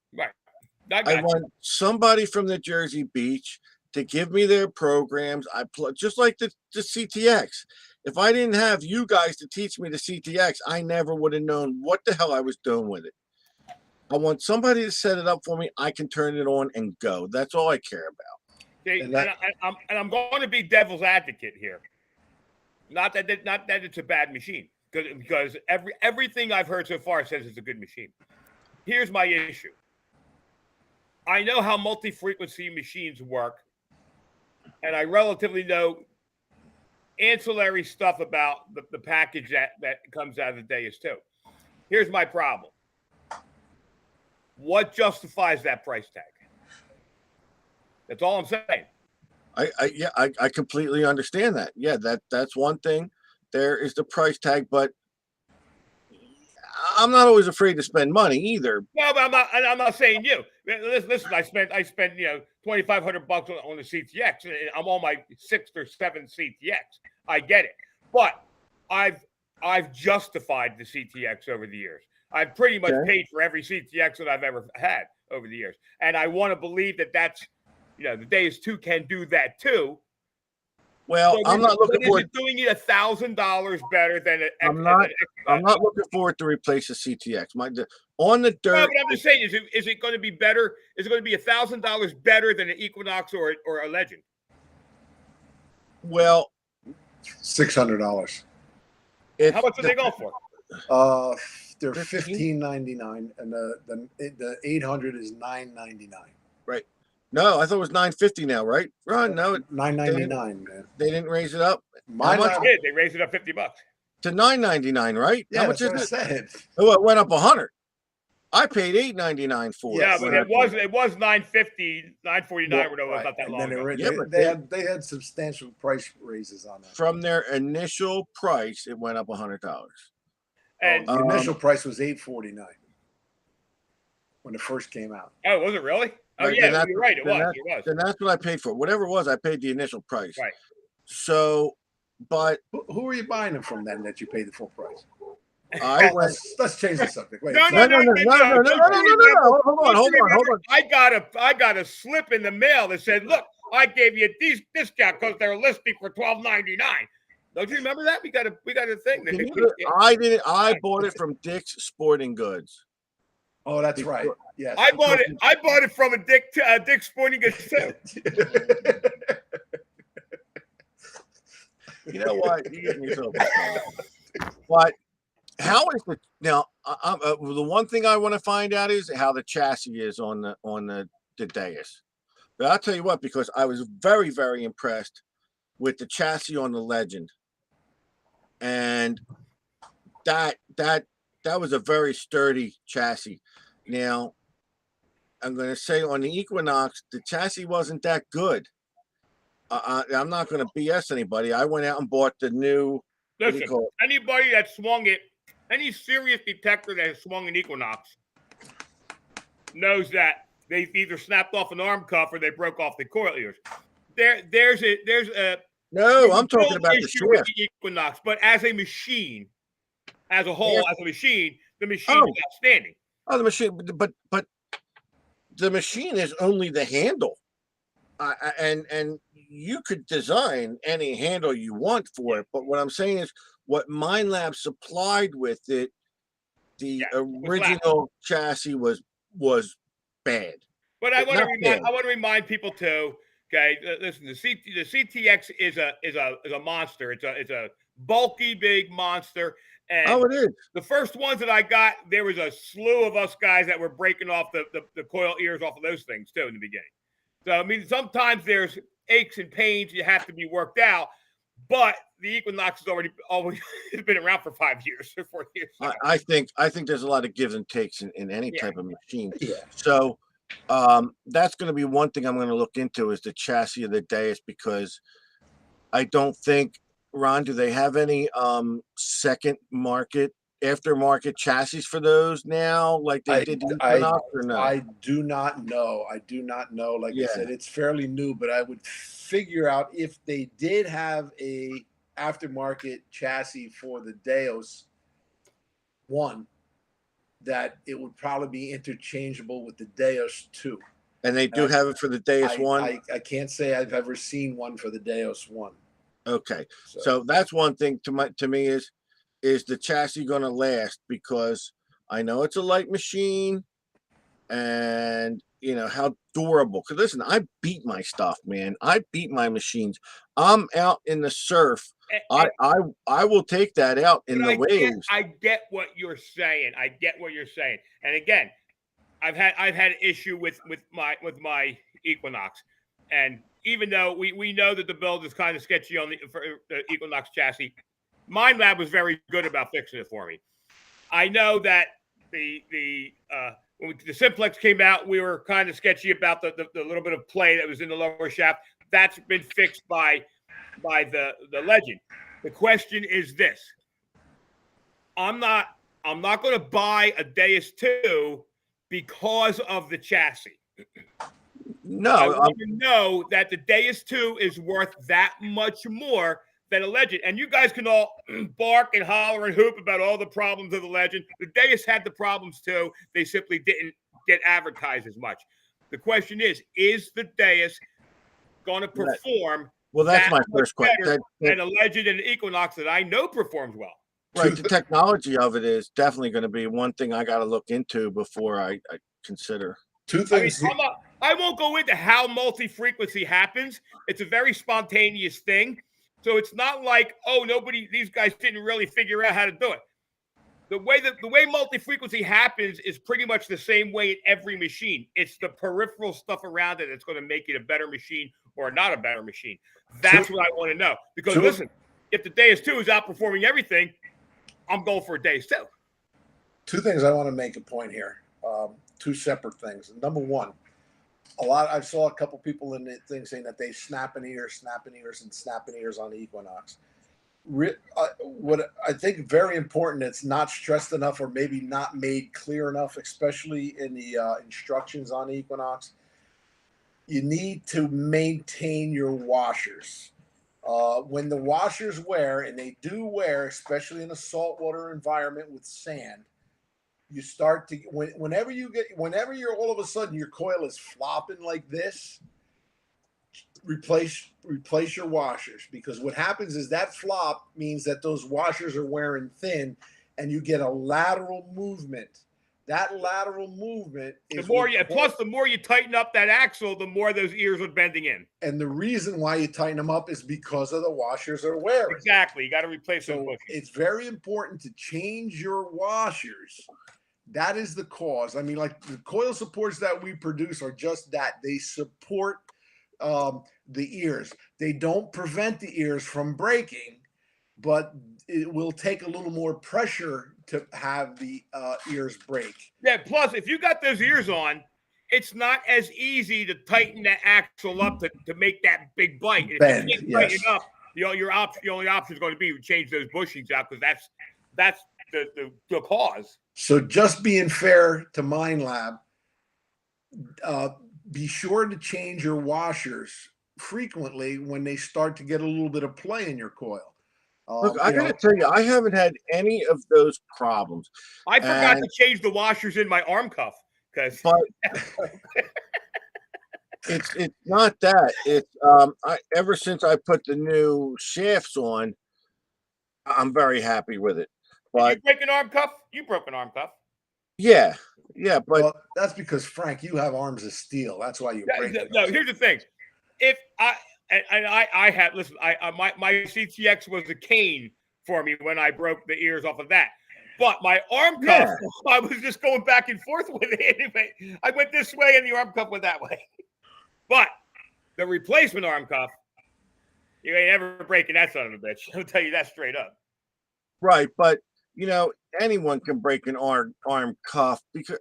somebody from the Jersey Beach to give me their programs. Just like the CTX. If I didn't have you guys to teach me the CTX, I never would have known what the hell I was doing with it. I want somebody to set it up for me. I can turn it on and go. That's all I care about. Okay, I'm going to be devil's advocate here. Not that it's a bad machine, because everything I've heard so far says it's a good machine. Here's my issue. I know how multi-frequency machines work, and I relatively know ancillary stuff about the package that comes out of the Deus 2. Here's my problem. What justifies that price tag? That's all I'm saying. I completely understand that. Yeah, that's one thing. There is the price tag, but I'm not always afraid to spend money either. No, but I'm not saying you. Listen, I spent $2,500 on the CTX, and I'm on my 6th or 7th CTX. I get it, but I've justified the CTX over the years. I've pretty much paid for every CTX that I've ever had over the years, and I want to believe that's. The Deus 2 can do that too. Well, so I'm not looking for doing it $1,000 better than an. I'm not looking forward to replace the CTX. On the dirt. No, but I'm just saying, is it going to be better? Is it going to be $1,000 better than an Equinox or a Legend? Well, $600. How much are they going for? They're $1,599, and the 800 is $999. Right. No, I thought it was $950 now, right? Ron, no, $999, man. They didn't raise it up. How much did they raise it up? $50 to $999, right? Yeah, how much is it? Said. Oh, it went up $100. I paid $899 for it. Yeah, but it was $950, $949. Right. Not that and long ago. They had substantial price raises on that. From their initial price, it went up $100. And the initial price was $849 when it first came out. Oh, was it really? Oh, yeah, you're right. It was. Then that's what I paid for. Whatever it was, I paid the initial price. Right. So, but who are you buying them from then that you paid the full price? I went. Let's change the subject. Wait. No. Hold on. I got a slip in the mail that said, "Look, I gave you a discount because they're listing for $12.99." Don't you remember that? We got a thing. I didn't. I bought it from Dick's Sporting Goods. Oh, that's right. Yes. I bought it from a Dick's Sporting Goods too. You know what? You get me so excited. But how is the now? The one thing I want to find out is how the chassis is on the Dais. But I'll tell you what, because I was very, very impressed with the chassis on the Legend, and that was a very sturdy chassis. Now, I'm going to say on the Equinox, the chassis wasn't that good. I'm not going to BS anybody. I went out and bought the new. Listen, anybody that swung it, any serious detector that has swung an Equinox knows that they've either snapped off an arm cuff or they broke off the coil ears. There's a no. I'm talking about the with the Equinox, but as a machine, as a whole, the machine is outstanding. Oh, the machine, but the machine is only the handle, and you could design any handle you want for it. But what I'm saying is, what Minelab supplied with it, the original chassis was bad. But I want to remind people too. Okay, listen. The CTX is a monster. It's a bulky, big monster. And it is. The first ones that I got, there was a slew of us guys that were breaking off the coil ears off of those things too in the beginning. So I mean, sometimes there's aches and pains you have to be worked out. But the Equinox has always been around for 5 years or 4 years. So. I think there's a lot of gives and takes in any type of machine. Yeah. So that's going to be one thing I'm going to look into is the chassis of the Dais, because I don't think, Ron, do they have any aftermarket chassis for those now, like they did the Equinox, or no? I do not know. Like I said, it's fairly new, but I would figure out if they did have a aftermarket chassis for the Deus 1, that it would probably be interchangeable with the Deus 2. And they do have it for the Deus 1? I can't say I've ever seen one for the Deus 1. Okay. So that's one thing to me is the chassis going to last? Because I know it's a light machine, and you know how durable. Because listen, I beat my stuff, man. I beat my machines. I'm out in the surf. I will take that out in the waves. I get what you're saying. And again, I've had issue with my Equinox, and even though we know that the build is kind of sketchy on the Equinox chassis, Minelab was very good about fixing it for me. I know that when the Simplex came out, we were kind of sketchy about the little bit of play that was in the lower shaft. That's been fixed by the Legend. The question is this: I'm not going to buy a Deus 2 because of the chassis. No, I want to know that the Deus 2 is worth that much more than a Legend. And you guys can all bark and holler and hoop about all the problems of the Legend. The Deus had the problems too. They simply didn't get advertised as much. The question is the Deus going to perform? Well, that's my first question. And a Legend and an Equinox that I know performs well. Right. The technology of it is definitely going to be one thing I got to look into before I consider. Two things. I won't go into how multi-frequency happens. It's a very spontaneous thing. So it's not like, these guys didn't really figure out how to do it. The way multi-frequency happens is pretty much the same way in every machine. It's the peripheral stuff around it that's going to make it a better machine or not a better machine. That's what I want to know. Because listen, if the Deus 2 is outperforming everything, I'm going for a Deus 2. Two things I want to make a point here. Two separate things. Number one, I saw a couple people in the thing saying that they snapping ears on the Equinox. What I think very important, it's not stressed enough or maybe not made clear enough, especially in the instructions on the Equinox. You need to maintain your washers. When the washers wear, and they do wear, especially in a saltwater environment with sand, you start to whenever you're all of a sudden your coil is flopping like this, replace your washers, because what happens is that flop means that those washers are wearing thin, and you get a lateral movement. That lateral movement is the more you tighten up that axle, the more those ears are bending in. And the reason why you tighten them up is because of the washers are wearing. Exactly. You got to replace those bushings. It's very important to change your washers. That is the cause. I mean, like the coil supports that we produce are just that. They support the ears. They don't prevent the ears from breaking, but it will take a little more pressure to have the ears break. Yeah. Plus, if you got those ears on, it's not as easy to tighten that axle up to make that big bite. Bend, if you can't tighten it up, your only option is going to be to change those bushings out, because that's the cause. So just being fair to Minelab, be sure to change your washers frequently when they start to get a little bit of play in your coil. Look, I gotta tell you, I haven't had any of those problems. I forgot to change the washers in my arm cuff because. It's not that. It's ever since I put the new shafts on, I'm very happy with it. But you break an arm cuff? You broke an arm cuff. Yeah, but well, that's because Frank, you have arms of steel. That's why you break it. No, here's the thing. If I had my CTX was a cane for me when I broke the ears off of that. But my arm cuff, I was just going back and forth with it anyway. I went this way and the arm cuff went that way. But the replacement arm cuff, you ain't ever breaking that son of a bitch. I'll tell you that straight up. Right, but anyone can break an arm cuff, because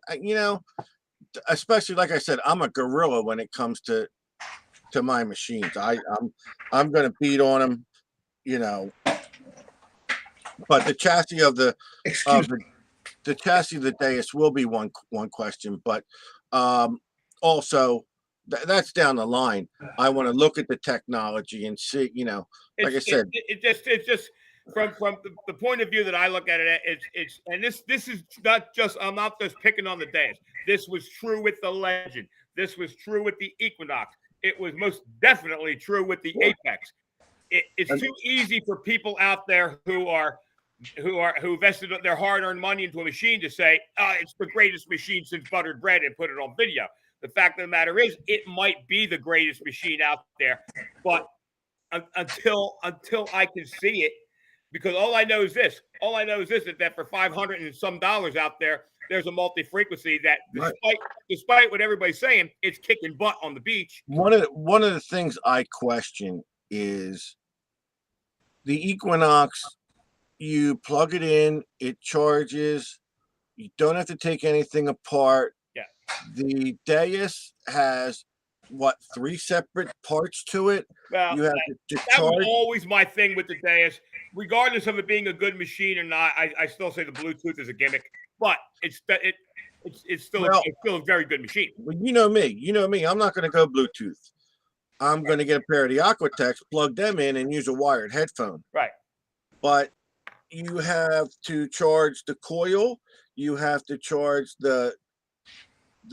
especially like I said, I'm a gorilla when it comes to my machines. I'm gonna beat on them, but the chassis of the chassis of the Deus will be one question, but also that's down the line. I want to look at the technology and see, like I said, it's just from the point of view that I look at it, it's and this is not just, I'm not just picking on the Deus. This was true with the Legend. This was true with the Equinox. It was most definitely true with the Apex. It's too easy for people out there who invested their hard-earned money into a machine to say, it's the greatest machine since buttered bread, and put it on video. The fact of the matter is, it might be the greatest machine out there, but until I can see it, because all I know is this that for $500 and some out there, there's a multi-frequency that, despite what everybody's saying, it's kicking butt on the beach. One of the things I question is the Equinox. You plug it in, it charges. You don't have to take anything apart. Yeah. The Deus has 3 separate parts to it. Well, you have to that was always my thing with the Deus. Regardless of it being a good machine or not, I still say the Bluetooth is a gimmick, but it's still a very good machine. Well, you know me. I'm not going to go Bluetooth. I'm going to get a pair of the Aquatex, plug them in, and use a wired headphone. Right. But you have to charge the coil. You have to charge the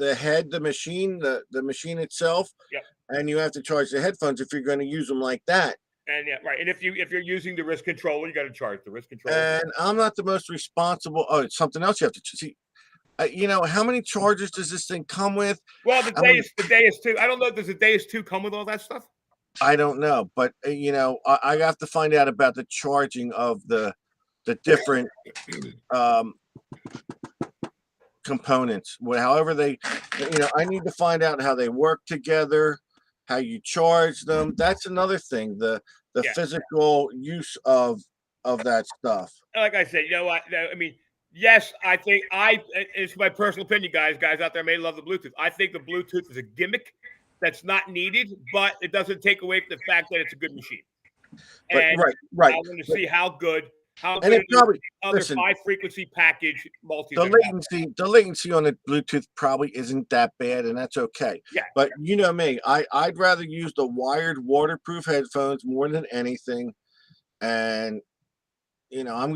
head, the machine itself. Yep. And you have to charge the headphones if you're going to use them like that. And right. And if you're using the wrist controller, you got to charge the wrist controller. And I'm not the most responsible. Oh, it's something else you have to see. How many chargers does this thing come with? Well, the Deus 2. I don't know. Does the Deus 2 come with all that stuff? I don't know, but I have to find out about the charging of the different components. However they, I need to find out how they work together, how you charge them. That's another thing. The physical use of that stuff. Like I said, I mean, yes, I think it's my personal opinion, guys out there may love the Bluetooth. I think the Bluetooth is a gimmick that's not needed, but it doesn't take away from the fact that it's a good machine. And right. I want to see how good How And good it probably, other listen, 5-frequency package multi. the latency on the Bluetooth probably isn't that bad, and that's okay. Yeah. But you know me, I'd rather use the wired waterproof headphones more than anything. And I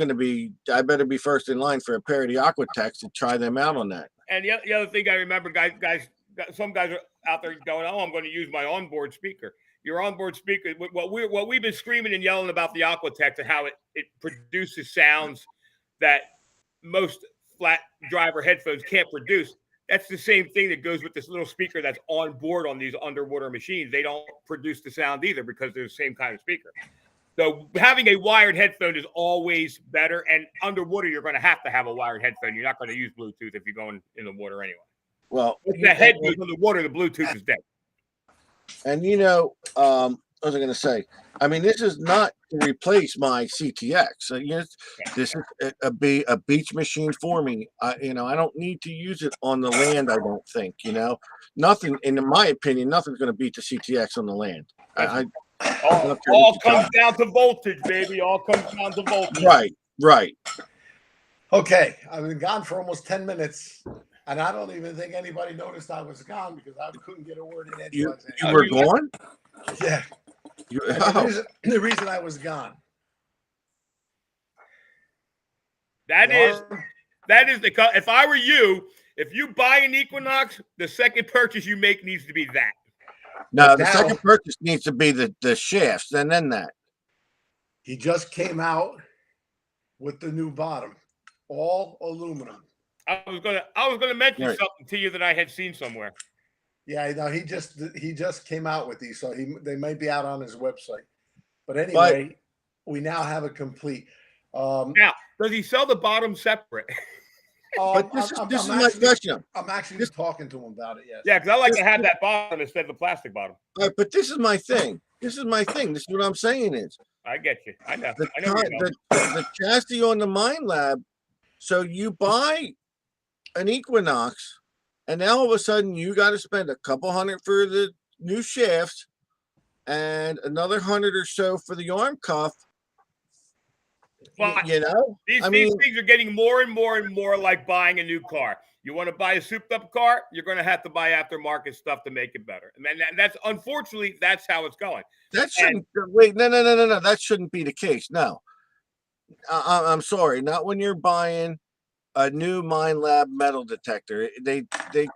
better be first in line for a pair of the Aquatex to try them out on that. And the other thing I remember, some guys are out there going, "Oh, I'm going to use my onboard speaker." Your onboard speaker, what we've been screaming and yelling about the Aquatex and how it produces sounds that most flat driver headphones can't produce. That's the same thing that goes with this little speaker that's on board on these underwater machines. They don't produce the sound either because they're the same kind of speaker. So having a wired headphone is always better. And underwater, you're going to have a wired headphone. You're not going to use Bluetooth if you're going in the water anyway. Well, if the head goes in the water, the Bluetooth is dead. And what was I going to say? I mean, this is not to replace my CTX. This is a beach machine for me. I don't need to use it on the land. I don't think. Nothing. In my opinion, nothing's going to beat the CTX on the land. All comes down to voltage, baby. All comes down to voltage. Right. Okay, I've been gone for almost 10 minutes, and I don't even think anybody noticed I was gone because I couldn't get a word in edgewise. You were gone? Yeah. The reason I was gone. That is if I were you, if you buy an Equinox, the second purchase you make needs to be that. No, the second purchase needs to be the shafts, and then that. He just came out with the new bottom, all aluminum. I was gonna mention something to you that I had seen somewhere. Yeah, no, he just came out with these, so they might be out on his website. But anyway, we now have a complete. Now, does he sell the bottom separate? But this is my question. I'm actually talking to him about it. Yes. Yeah, because I like to have that bottom instead of the plastic bottom. All right, but this is my thing. This is what I'm saying is. I get you. I know. The chassis on the Mind Lab. So you buy an Equinox, and now all of a sudden you got to spend a couple $100 for the new shafts, and another $100 or so for the arm cuff. Well, these things are getting more and more and more like buying a new car. You want to buy a souped-up car, you're going to have to buy aftermarket stuff to make it better. And that's unfortunately that's how it's going. That shouldn't wait. No. That shouldn't be the case. No, I'm sorry. Not when you're buying a new Mind Lab metal detector. They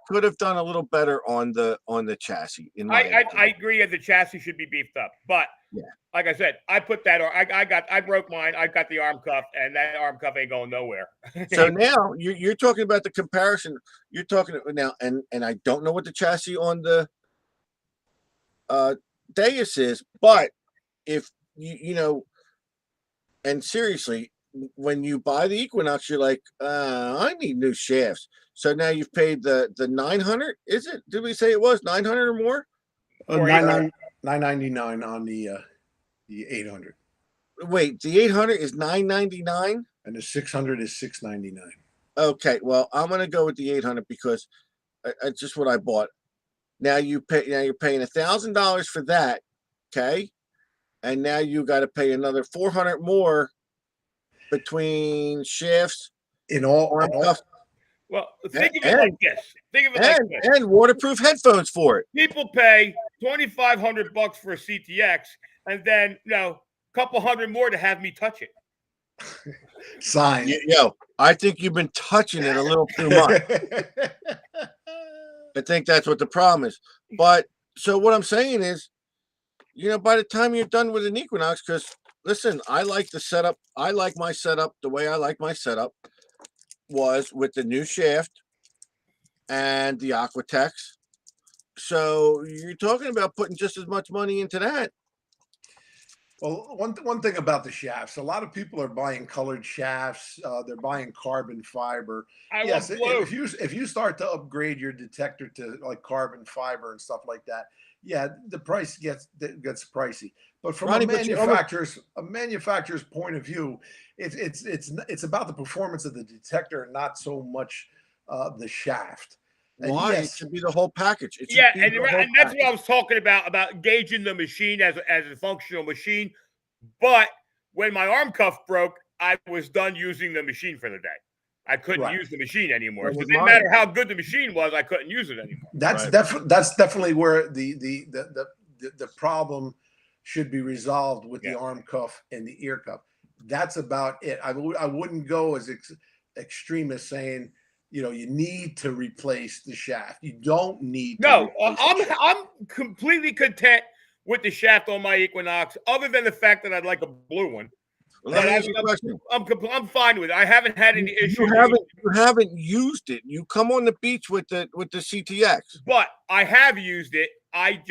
could have done a little better on the chassis. I agree that the chassis should be beefed up, but like I said, I put that, or I broke mine. I got the arm cuff, and that arm cuff ain't going nowhere. So now you're talking about the comparison. You're talking now, and I don't know what the chassis on the Deus is, but if and seriously, when you buy the Equinox, you're like, I need new shafts. So now you've paid the 900. Is it? Did we say it was 900 or more? $999 on the 800. Wait, the 800 is $999, and the 600 is $699. Okay, well, I'm gonna go with the 800 because it's just what I bought. Now you're paying $1,000 for that, okay, and now you got to pay another $400 more between shafts in all. Well, think of it like this. And waterproof headphones for it. People pay $2,500 for a CTX, and then a couple $100 more to have me touch it. Sign. I think you've been touching it a little too much. I think that's what the problem is. But so what I'm saying is, by the time you're done with an Equinox, because listen, I like the setup. I like my setup. The way I like my setup was with the new shaft and the Aquatex. So you're talking about putting just as much money into that. Well, one thing about the shafts, a lot of people are buying colored shafts. They're buying carbon fiber. Yes, if you start to upgrade your detector to like carbon fiber and stuff like that, the price gets pricey. But from a manufacturer's point of view, it's about the performance of the detector, not so much the shaft. Why? It should be the whole package. And that's what I was talking about gauging the machine as a functional machine. But when my arm cuff broke, I was done using the machine for the day. I couldn't Right. use the machine anymore. That So it was didn't mine. matter how good the machine was, I couldn't use it anymore. That's Right. that's definitely where the problem should be resolved with the Yeah. arm cuff and the ear cuff. That's about it. I wouldn't go as extreme as saying, you know, you need to replace the shaft. You don't need to No, replace the shaft. I'm completely content with the shaft on my Equinox, other than the fact that I'd like a blue one. Well, let But me ask you a question. I'm fine with it. I haven't had any issues. You haven't used it. You come on the beach with the CTX. But I have used it. I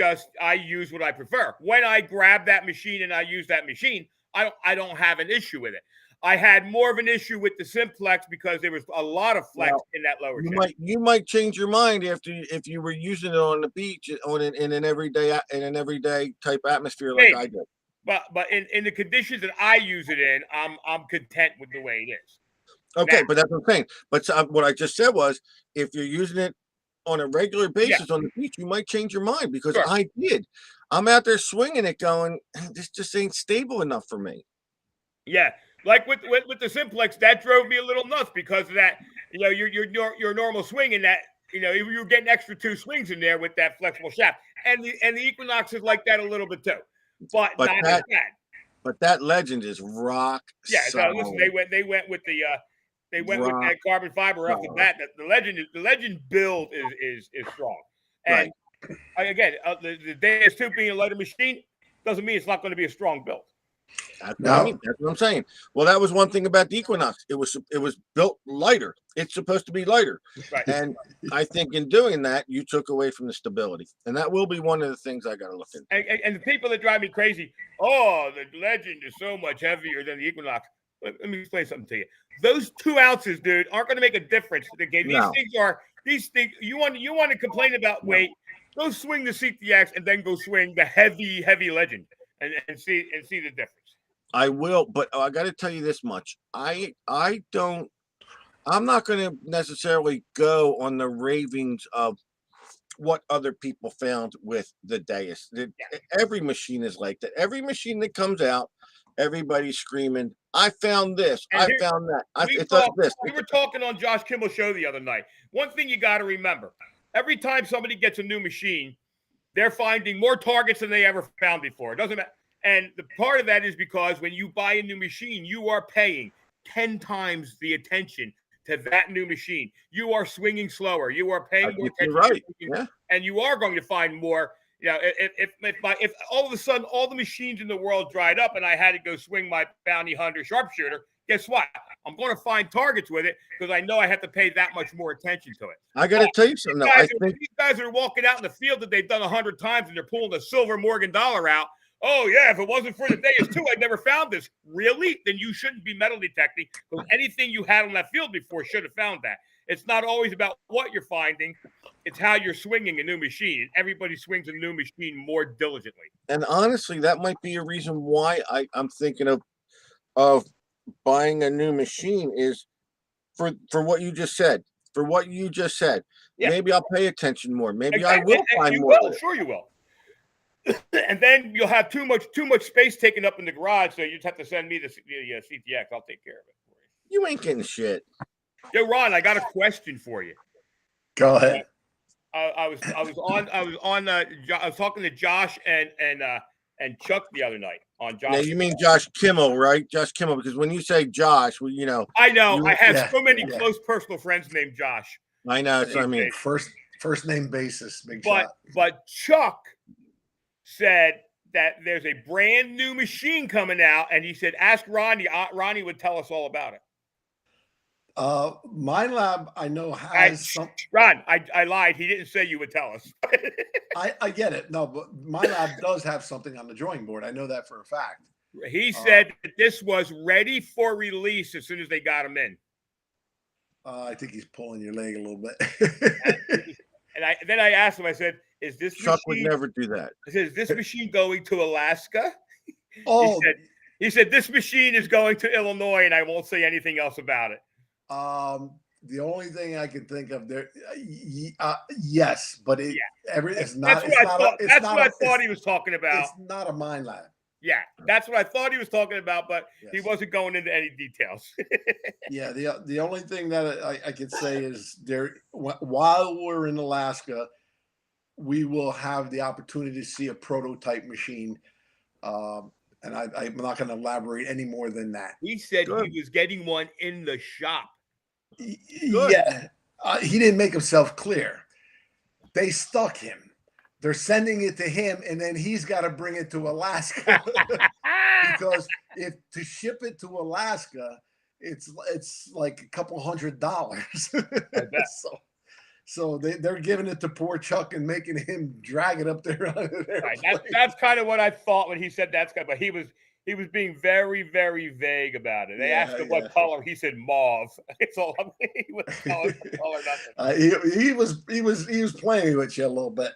use what I prefer. When I grab that machine and I use that machine, I don't have an issue with it. I had more of an issue with the Simplex because there was a lot of flex in that lower shaft. You might change your mind if you were using it on the beach in an everyday type atmosphere like I did. But in the conditions that I use it in, I'm content with the way it is. Okay, Now, but that's what I'm saying. But what I just said was, if you're using it on a regular basis on the beach, you might change your mind, because Sure. I did. I'm out there swinging it, going, this just ain't stable enough for me. Yeah, like with the Simplex, that drove me a little nuts because of that. You know, your normal swing in that. You know, you were getting extra 2 swings in there with that flexible shaft, and the Equinox is like that a little bit too, but not as bad. But that Legend is rock solid. So listen, they went with that carbon fiber off the bat. The Legend build is strong. And again, the DS2 being a lighter machine doesn't mean it's not going to be a strong build. That's what I'm saying. Well, that was one thing about the Equinox. It was built lighter. It's supposed to be lighter. Right. And I think in doing that, you took away from the stability. And that will be one of the things I got to look into. And the people that drive me crazy, oh, the Legend is so much heavier than the Equinox. Let me explain something to you. Those 2 ounces, dude, aren't going to make a difference. These things. You want to complain about weight? Go swing the CTX and then go swing the heavy Legend and see the difference. I will, but I got to tell you this much. I'm not going to necessarily go on the ravings of what other people found with the Deus. Every machine is like that. Every machine that comes out, everybody's screaming, I found this, I found that. It does this. We were talking on Josh Kimmel's show the other night. One thing you got to remember, every time somebody gets a new machine, they're finding more targets than they ever found before. It doesn't matter. And the part of that is because when you buy a new machine, you are paying 10 times the attention to that new machine. You are swinging slower. You are paying more attention. Right. Yeah. And you are going to find more. You know, if all of a sudden all the machines in the world dried up and I had to go swing my bounty hunter sharpshooter, guess what? I'm going to find targets with it because I know I have to pay that much more attention to it. I got to tell you something. These guys are walking out in the field that they've done 100 times and they're pulling the silver Morgan dollar out. Oh, yeah, if it wasn't for the DS2, I'd never found this. Really? Then you shouldn't be metal detecting, because anything you had on that field before should have found that. It's not always about what you're finding. It's how you're swinging a new machine. Everybody swings a new machine more diligently. And honestly, that might be a reason why I'm thinking of buying a new machine, is for what you just said. For what you just said. Yeah. Maybe I'll pay attention more. Maybe I will find more. Sure you will. And then you'll have too much space taken up in the garage, so you just have to send me the CTX. I'll take care of it for you. You ain't getting shit. Yo, Ron, I got a question for you. Go ahead. I was talking to Josh and Chuck the other night on Josh. Now you mean Josh Kimmel, right? Josh Kimmel, because when you say Josh, well, you know. I know. I have so many close personal friends named Josh. I know. That's what I mean. First name basis. Big shot. But Chuck said that there's a brand new machine coming out, and he said, ask Ronnie. Ronnie would tell us all about it. Minelab, I know, has some. Ron, I lied. He didn't say you would tell us. I get it. No, but Minelab does have something on the drawing board. I know that for a fact. He said that this was ready for release as soon as they got him in. I think he's pulling your leg a little bit. And then I asked him, I said, is this Chuck machine, would never do that. I said, is this machine going to Alaska? Oh, he said, this machine is going to Illinois, and I won't say anything else about it. The only thing I can think of there, yes, but it's not. That's what I thought he was talking about. It's not a Minelab. Yeah, that's what I thought he was talking about, but he Yes. wasn't going into any details. Yeah, the only thing that I could say is while we're in Alaska, we will have the opportunity to see a prototype machine. And I'm not going to elaborate any more than that. He said Good. he was getting one in the shop. Good. Yeah, he didn't make himself clear. They stuck him. They're sending it to him, and then he's got to bring it to Alaska because if to ship it to Alaska, it's like a couple $100. So they're giving it to poor Chuck and making him drag it up there. Right, that's kind of what I thought when he said that's good, but he was being very, very vague about it. They asked him what color. He said mauve. It's all he was telling color nothing. He was playing with you a little bit.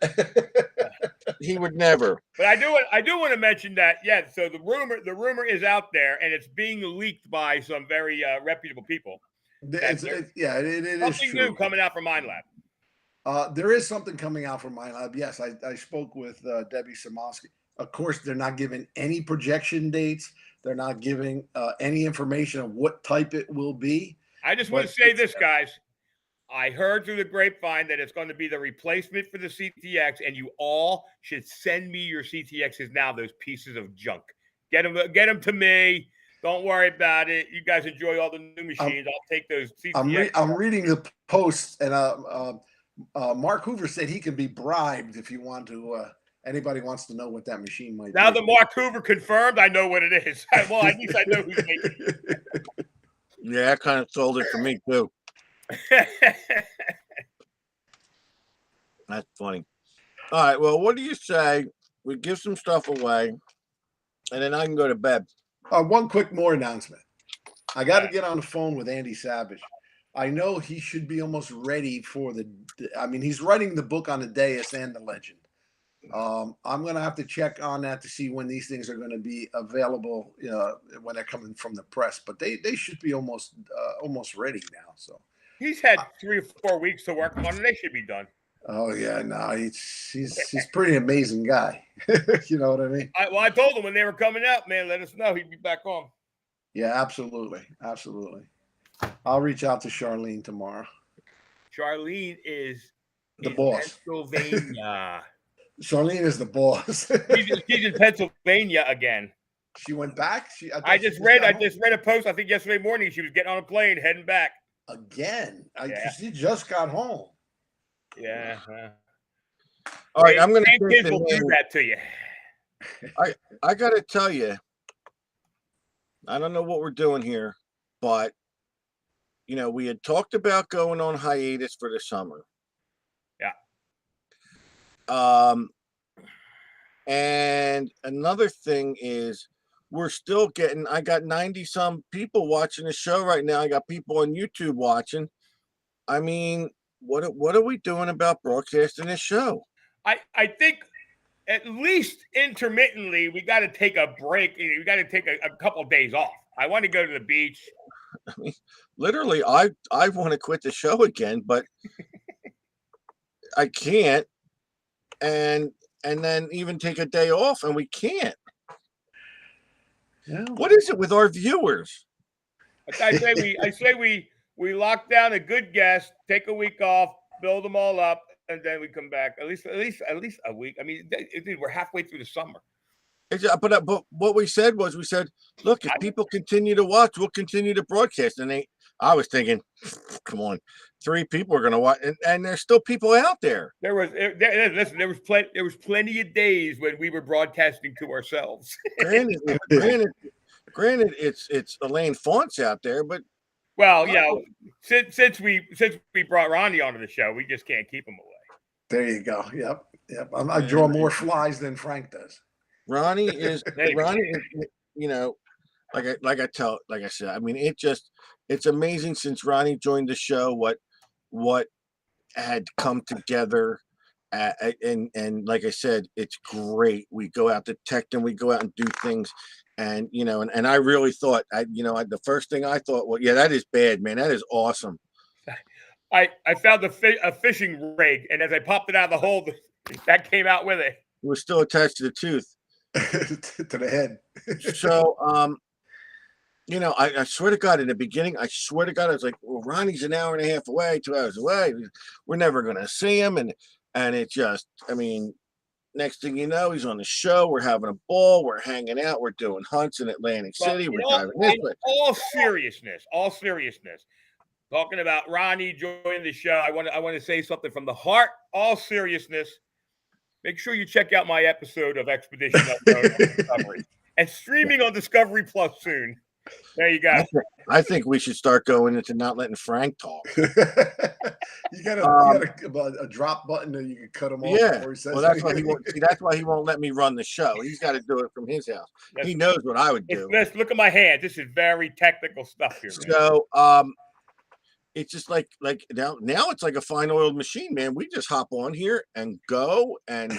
He would never. But I do want to mention that, yeah. So the rumor is out there, and it's being leaked by some very reputable people. It is something true. new coming out from MindLab. There is something coming out from MindLab. Yes, I spoke with Debbie Samosky. Of course, they're not giving any projection dates. They're not giving any information of what type it will be. I just want to say this, guys. I heard through the grapevine that it's going to be the replacement for the CTX, and you all should send me your CTXs now, those pieces of junk. Get them to me. Don't worry about it. You guys enjoy all the new machines. I'll take those CTX. I'm reading the post, and Mark Hoover said he can be bribed if you want to. Anybody wants to know what that machine might be. Now that Mark Hoover confirmed, I know what it is. Well, at least I know who's making it. Yeah, that kind of sold it for me too. That's funny. All right. Well, what do you say we give some stuff away, and then I can go to bed? One quick more announcement. I got to get on the phone with Andy Savage. I know he should be almost ready for he's writing the book on the Deus and the Legend. I'm going to have to check on that to see when these things are going to be available, when they're coming from the press. But they should be almost ready now. So he's had 3 or 4 weeks to work on it. They should be done. Oh yeah, no, he's pretty amazing guy. You know what I mean? I told him when they were coming out, man, let us know. He'd be back on. Yeah, absolutely. I'll reach out to Charlene tomorrow. Charlene is the boss. Pennsylvania. Charlene is the boss. she's in Pennsylvania again. She went back. I just read a post. I think yesterday morning she was getting on a plane heading back again. She just got home. Yeah. All right, I'm going to do that to you. I got to tell you, I don't know what we're doing here, but we had talked about going on hiatus for the summer. Yeah. And another thing is we're still I got 90 some people watching the show right now. I got people on YouTube watching. I mean, what are we doing about broadcasting this show? I think at least intermittently we got to take a break. We got to take a couple of days off. I want to go to the beach. I mean, literally, I want to quit the show again, but I can't. And then even take a day off, and we can't. Yeah. What is it with our viewers? I say we lock down a good guest, take a week off, build them all up, and then we come back. At least a week. I mean, we're halfway through the summer. But what we said, look, if people continue to watch, we'll continue to broadcast. And I was thinking, come on, 3 people are going to watch, and there's still people out there. There was plenty of days when we were broadcasting to ourselves. Granted, it's Elaine Fonts out there, but well, since we brought Ronnie onto the show, we just can't keep him away. There you go. Yep. I draw more flies than Frank does. Ronnie is, like I said, I mean, it's amazing since Ronnie joined the show what had come together, and like I said, it's great. We go out to tech and we go out and do things, and and I really thought, the first thing I thought, well, yeah, that is bad, man. That is awesome. I found a fishing rig, and as I popped it out of the hole, that came out with it. It was still attached to the tooth. to the head. So, I swear to God, in the beginning, I swear to God, I was like, well, Ronnie's an hour and a half away, 2 hours away. We're never going to see him. And it just, I mean, next thing you know, he's on the show. We're having a ball. We're hanging out. We're doing hunts in Atlantic City. We're driving this way. All seriousness. Talking about Ronnie joining the show, I want to say something from the heart. All seriousness. Make sure you check out my episode of Expedition Unknown on Discovery and streaming on Discovery Plus soon. There you go. I think we should start going into not letting Frank talk. You got a drop button that you can cut him off. Yeah. Before he says Well, that's why anything. he won't. See, that's why he won't let me run the show. He's got to do it from his house. He knows what I would do. Look at my hand. This is very technical stuff here. Man. So, it's just like now it's like a fine oiled machine, man. We just hop on here and go. And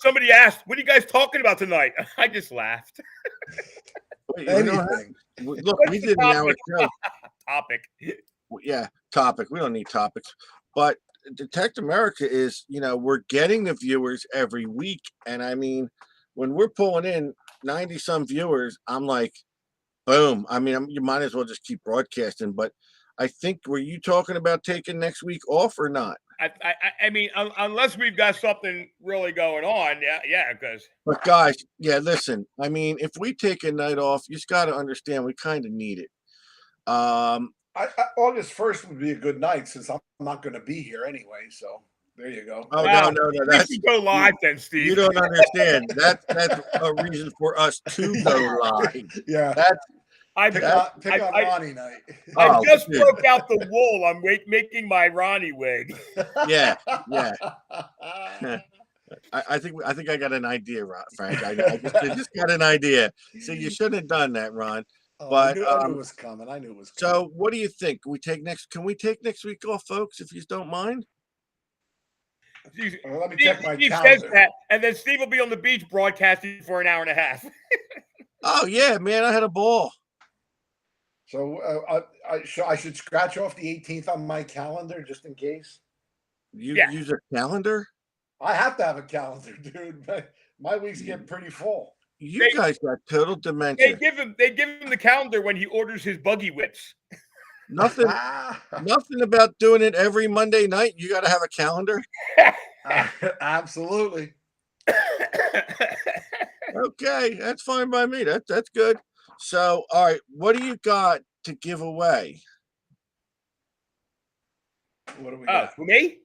somebody asked, "What are you guys talking about tonight?" I just laughed. Anything. Look, we did an hour show. Topic. Yeah, topic. We don't need topics, but Detect America is, we're getting the viewers every week, and I mean, when we're pulling in 90 some viewers, I'm like, boom. I mean, you might as well just keep broadcasting, but. I think, were you talking about taking next week off or not? I mean, unless we've got something really going on, yeah, because. But guys, yeah, listen. I mean, if we take a night off, you just got to understand we kind of need it. August 1st would be a good night since I'm not going to be here anyway. So there you go. Oh no, that's go live then, Steve. You don't understand. That's a reason for us to go live. Yeah, pick on Ronnie night. I just broke out the wool. I'm making my Ronnie wig. Yeah. I think I got an idea, Frank. I just got an idea. So you shouldn't have done that, Ron. But I knew it was coming. So what do you think? Can we take next week off, folks, if you don't mind? Let me check my Steve calendar. Says that, and then Steve will be on the beach broadcasting for an hour and a half. Oh yeah, man, I had a ball. So I should scratch off the 18th on my calendar just in case. You use a calendar? I have to have a calendar, dude. My weeks get pretty full. You guys got total dementia. They give him the calendar when he orders his buggy whips. Nothing about doing it every Monday night. You got to have a calendar. Absolutely. Okay, that's fine by me. That's good. So, all right, what do you got to give away? What do we got? For me?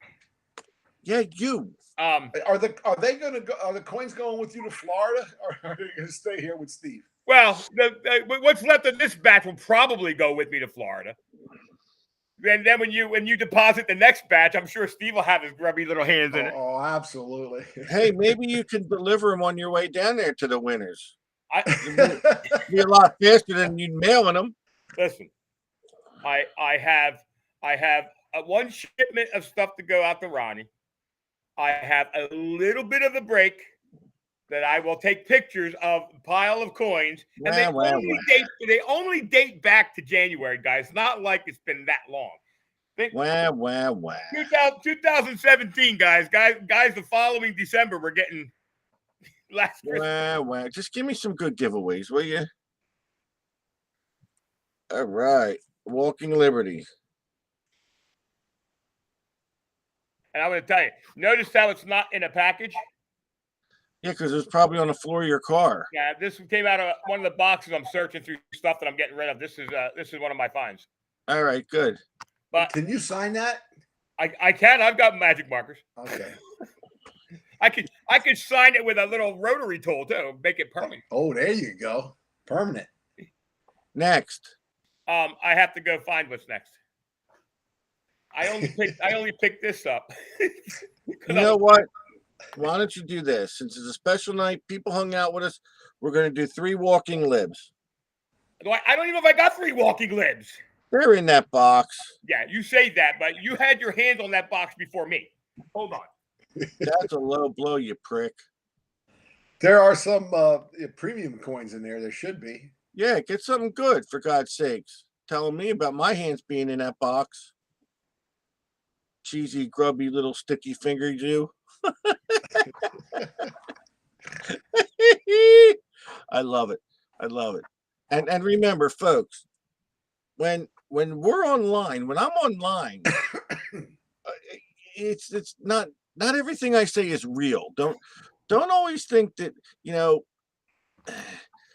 Yeah, you. Are the coins going with you to Florida, or are they going to stay here with Steve? Well, what's left of this batch will probably go with me to Florida. And then when you deposit the next batch, I'm sure Steve will have his grubby little hands in it. Oh, absolutely. Hey, maybe you can deliver them on your way down there to the winners. Be a lot faster than you mailing them. Listen, I have one shipment of stuff to go out to Ronnie. I have a little bit of a break that I will take pictures of a pile of coins, and they only date back to January, guys. Not like it's been that long. 2017, guys. The following December, we're getting last Christmas. Just give me some good giveaways, will you? All right, Walking Liberty. And I'm going to tell you, notice how it's not in a package? Yeah, because it's probably on the floor of your car. Yeah, this came out of one of the boxes. I'm searching through stuff that I'm getting rid of. This is one of my finds. All right, good. But can you sign that? I can. I've got magic markers. Okay. I could sign it with a little rotary tool too. Make it permanent. Oh, there you go. Permanent. Next. I have to go find what's next. I only picked this up. You know what? Why don't you do this? Since it's a special night, people hung out with us. We're going to do 3 walking libs. I don't even know if I got 3 walking libs. They're in that box. Yeah, you say that, but you had your hands on that box before me. Hold on. That's a low blow, you prick. There are some premium coins in there. There should be. Yeah, get something good, for God's sakes. Telling me about my hands being in that box. Cheesy, grubby, little sticky fingered you. I love it. I love it. And remember, folks, when we're online, when I'm online, it's not everything I say is real. Don't always think that, All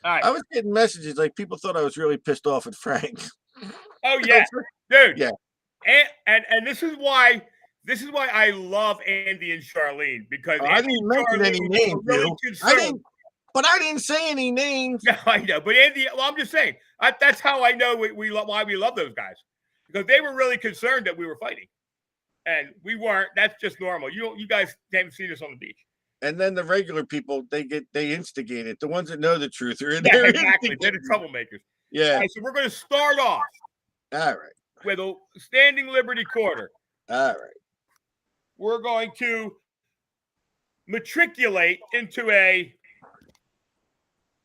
right. I was getting messages like people thought I was really pissed off at Frank. Oh yeah, dude. Yeah. And this is why I love Andy and Charlene, because I didn't mention any names, really but I didn't say any names. No, I know. But Andy, well, I'm just saying that's how I know why we love those guys, because they were really concerned that we were fighting, and we weren't. That's just normal. You guys haven't seen us on the beach. And then the regular people, they instigate it. The ones that know the truth are in Yeah, there. exactly. They're the troublemakers. Yeah. All right, so we're going to start off. All right. With a standing Liberty quarter. All right. We're going to matriculate into a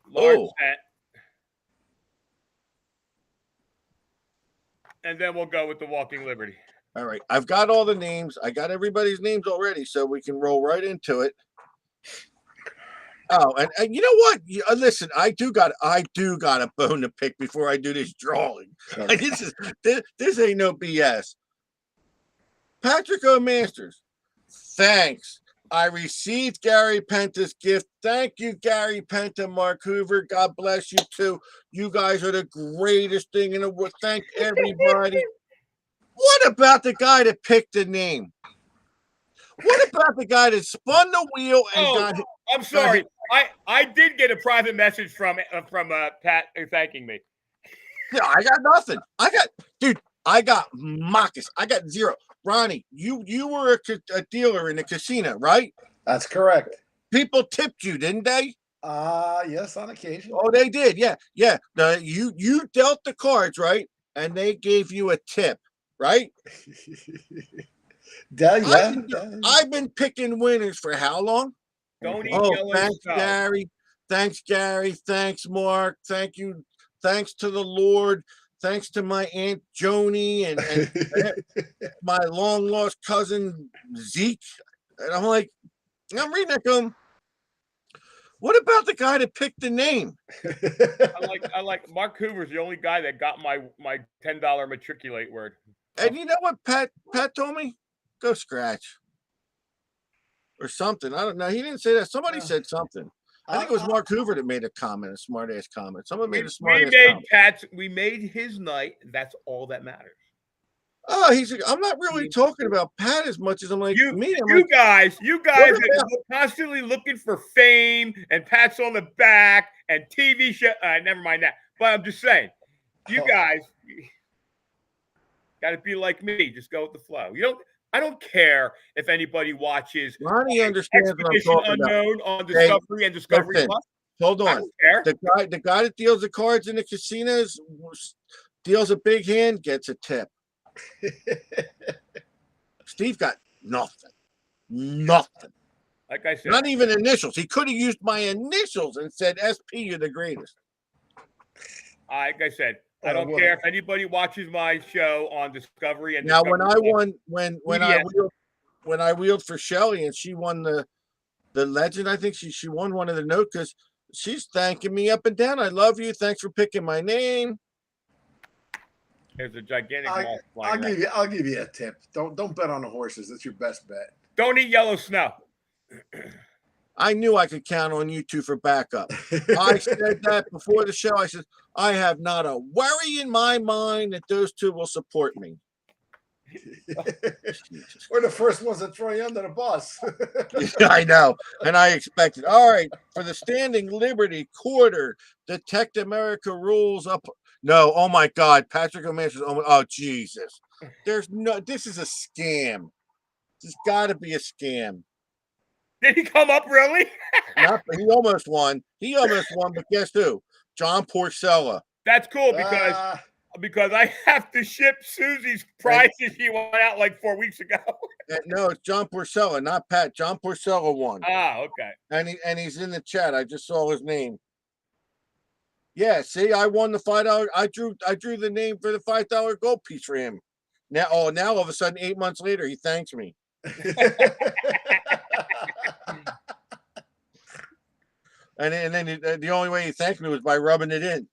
large set. And then we'll go with the Walking Liberty. All right. I've got all the names. I got everybody's names already, so we can roll right into it. Oh, and you know what? Listen, I do got a bone to pick before I do this drawing. This ain't no BS. Patrick O'Masters, thanks. I received Gary Penta's gift. Thank you, Gary Penta, Mark Hoover. God bless you too. You guys are the greatest thing in the world. Thank everybody. What about the guy that picked the name? What about the guy that spun the wheel and I'm sorry. I did get a private message from Pat thanking me. Yeah, I got nothing. I got Marcus. I got zero. Ronnie, you were a dealer in the casino, right? That's correct. People tipped you, didn't they? Yes, on occasion. Oh, they did. Yeah. You dealt the cards, right? And they gave you a tip, right? Yeah. I've been picking winners for how long? Don't eat yellow thanks, stuff. Gary. Thanks, Gary. Thanks, Mark. Thank you. Thanks to the Lord. Thanks to my Aunt Joni and my long lost cousin Zeke. And I'm reading that going, what about the guy that picked the name? I like Mark Hoover's the only guy that got my $10 matriculate word. And you know what Pat told me? Go scratch. Or something. I don't know. He didn't say that. Somebody said something. I think it was Mark Hoover that made a comment, a smart ass comment. Someone made a smart ass comment. We made his night. That's all that matters. Oh, I'm not really talking about Pat as much as I'm like me. You guys are constantly looking for fame and pats on the back and TV show. Never mind that. But I'm just saying, you guys got to be like me. Just go with the flow. I don't care if anybody watches Ronnie understands Expedition what I'm talking Unknown about. on Discovery and Discovery Plus. Hold on. The guy that deals the cards in the casinos deals a big hand, gets a tip. Steve got nothing. Nothing. Like I said. Not even initials. He could have used my initials and said, SP, you're the greatest. Like I said, I don't care if anybody watches my show on Discovery and now Discovery when I won when I wheeled for Shelly and she won the legend, I think she won one of the notes because she's thanking me up and down. I love you. Thanks for picking my name. There's a gigantic I'll give you a tip. Don't bet on the horses. That's your best bet. Don't eat yellow snow. I knew I could count on you two for backup. I said that before the show. I said, I have not a worry in my mind that those two will support me. We're the first ones to throw you under the bus. Yeah, I know. And I expected. All right. For the standing Liberty quarter, Detect America rules up. No. Oh, my God. Patrick O'Masters. Oh, Jesus. This is a scam. This has got to be a scam. Did he come up really? He almost won. But guess who? John Porcella. That's cool because I have to ship Susie's prizes. She went out like 4 weeks ago. No, it's John Porcella, not Pat. John Porcella won. Ah, okay. And he's in the chat. I just saw his name. Yeah, see, I won the $5. I drew the name for the $5 gold piece for him. Now all of a sudden, 8 months later, he thanks me. And then the only way he thanked me was by rubbing it in.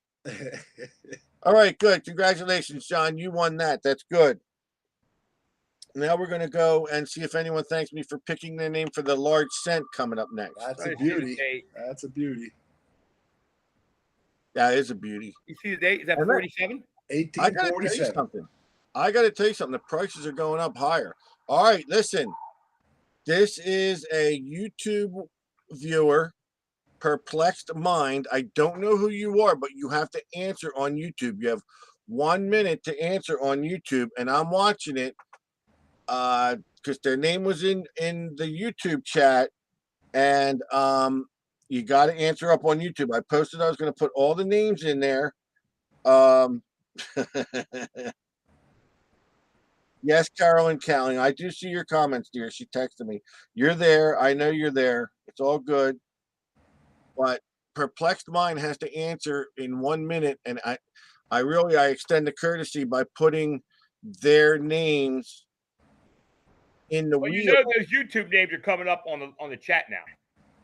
All right, good. Congratulations, John. You won that. That's good. Now we're going to go and see if anyone thanks me for picking their name for the large cent coming up next. That's a beauty. That's a beauty. That is a beauty. You see the date? Is that 47? 1847. I got to tell you something. The prices are going up higher. All right, listen. This is a YouTube viewer, Perplexed Mind. I don't know who you are, but you have to answer on YouTube. You have 1 minute to answer on YouTube, and I'm watching it because their name was in the YouTube chat, and you got to answer up on YouTube. I posted I was going to put all the names in there. Yes, Carolyn Cowling. I do see your comments, dear. She texted me. You're there. I know you're there. It's all good. But Perplexed Mind has to answer in 1 minute, and I extend the courtesy by putting their names in the Well, wheel. you know those YouTube names are coming up on the chat now.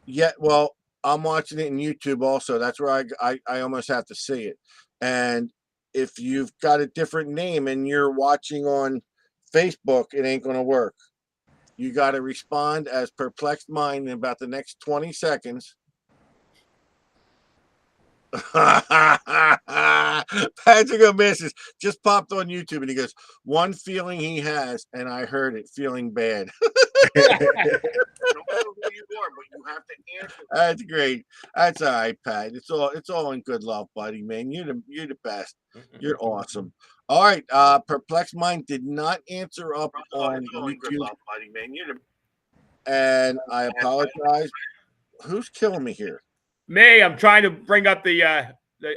Yeah, well, I'm watching it in YouTube also. That's where I almost have to see it. And if you've got a different name and you're watching on Facebook, it ain't going to work. You got to respond as Perplexed Mind in about the next 20 seconds. Patrick O'Misses just popped on YouTube and he goes, one feeling he has, and I heard it, feeling bad. That's great. That's all right, Pat. It's all in good love, buddy, man. You're the best. You're awesome. All right. Perplexed Mind did not answer up on YouTube, buddy, man. And I apologize. Who's killing me here? Me, I'm trying to bring up the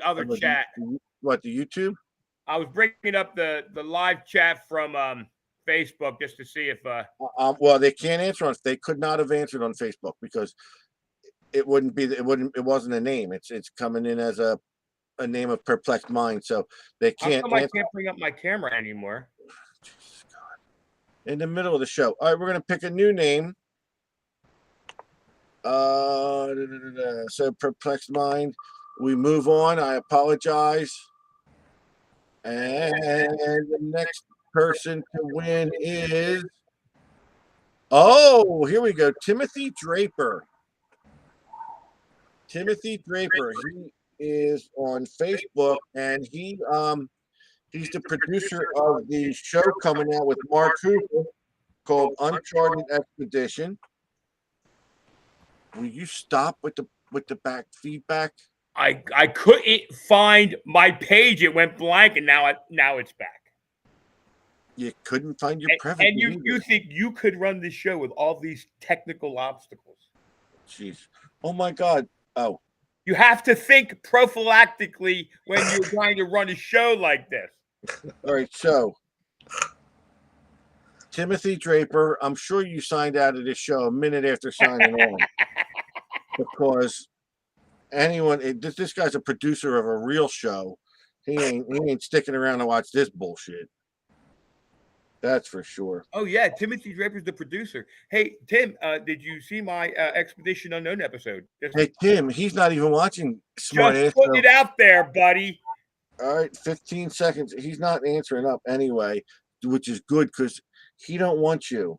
other chat. What, the YouTube? I was bringing up the live chat from Facebook just to see if. Well, they can't answer on. They could not have answered on Facebook because it wasn't a name. It's coming in as a name of Perplexed Mind, so they can't. I can't bring up my camera anymore. Jesus God. In the middle of the show. All right, we're gonna pick a new name. So Perplexed Mind. We move on. I apologize. And the next person to win is. Oh, here we go. Timothy Draper. Timothy Draper. He is on Facebook, and he's the producer of the show coming out with Mark Hooper called Uncharted Expedition. Will you stop with the back feedback? I couldn't find my page. It went blank, and now it's back. You couldn't find your preference. And you think you could run this show with all these technical obstacles? Jeez. Oh my God. Oh. You have to think prophylactically when you're trying to run a show like this. All right, so Timothy Draper, I'm sure you signed out of this show a minute after signing on. Because this guy's a producer of a real show. He ain't sticking around to watch this bullshit. That's for sure. Oh yeah, Timothy Draper's the producer. Hey Tim, did you see my Expedition Unknown episode? Hey Tim, he's not even watching Smart Just putting it out there, buddy. All right, 15 seconds. He's not answering up anyway, which is good because he don't want you.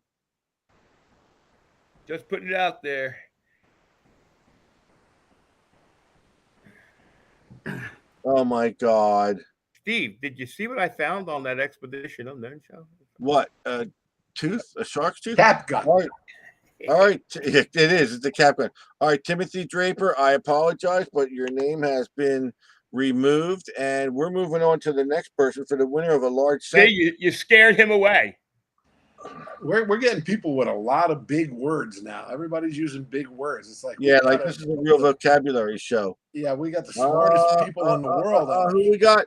Just putting it out there. Oh my God. Steve, did you see what I found on that Expedition Unknown show? What? A tooth? A shark's tooth? Cap gun. All right. It is. It's a cap gun. All right, Timothy Draper, I apologize, but your name has been removed, and we're moving on to the next person for the winner of a large set. See, you scared him away. We're getting people with a lot of big words now. Everybody's using big words. It's like, yeah, like this is a real vocabulary show. Yeah, we got the smartest people in the world. Who we got?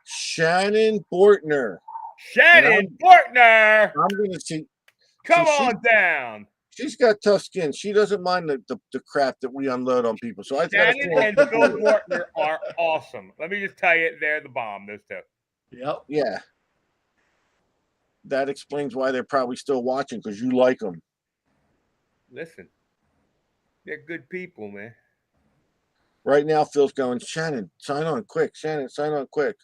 Shannon Bortner. Shannon Bortner. I'm going to see. Come on down. She's got tough skin. She doesn't mind the crap that we unload on people. So I Shannon and Bill Bortner are awesome. Let me just tell you, they're the bomb. Those two. Yep. Yeah. That explains why they're probably still watching because you like them. Listen, they're good people, man. Right now, Phil's going, Shannon, sign on quick. Shannon, sign on quick.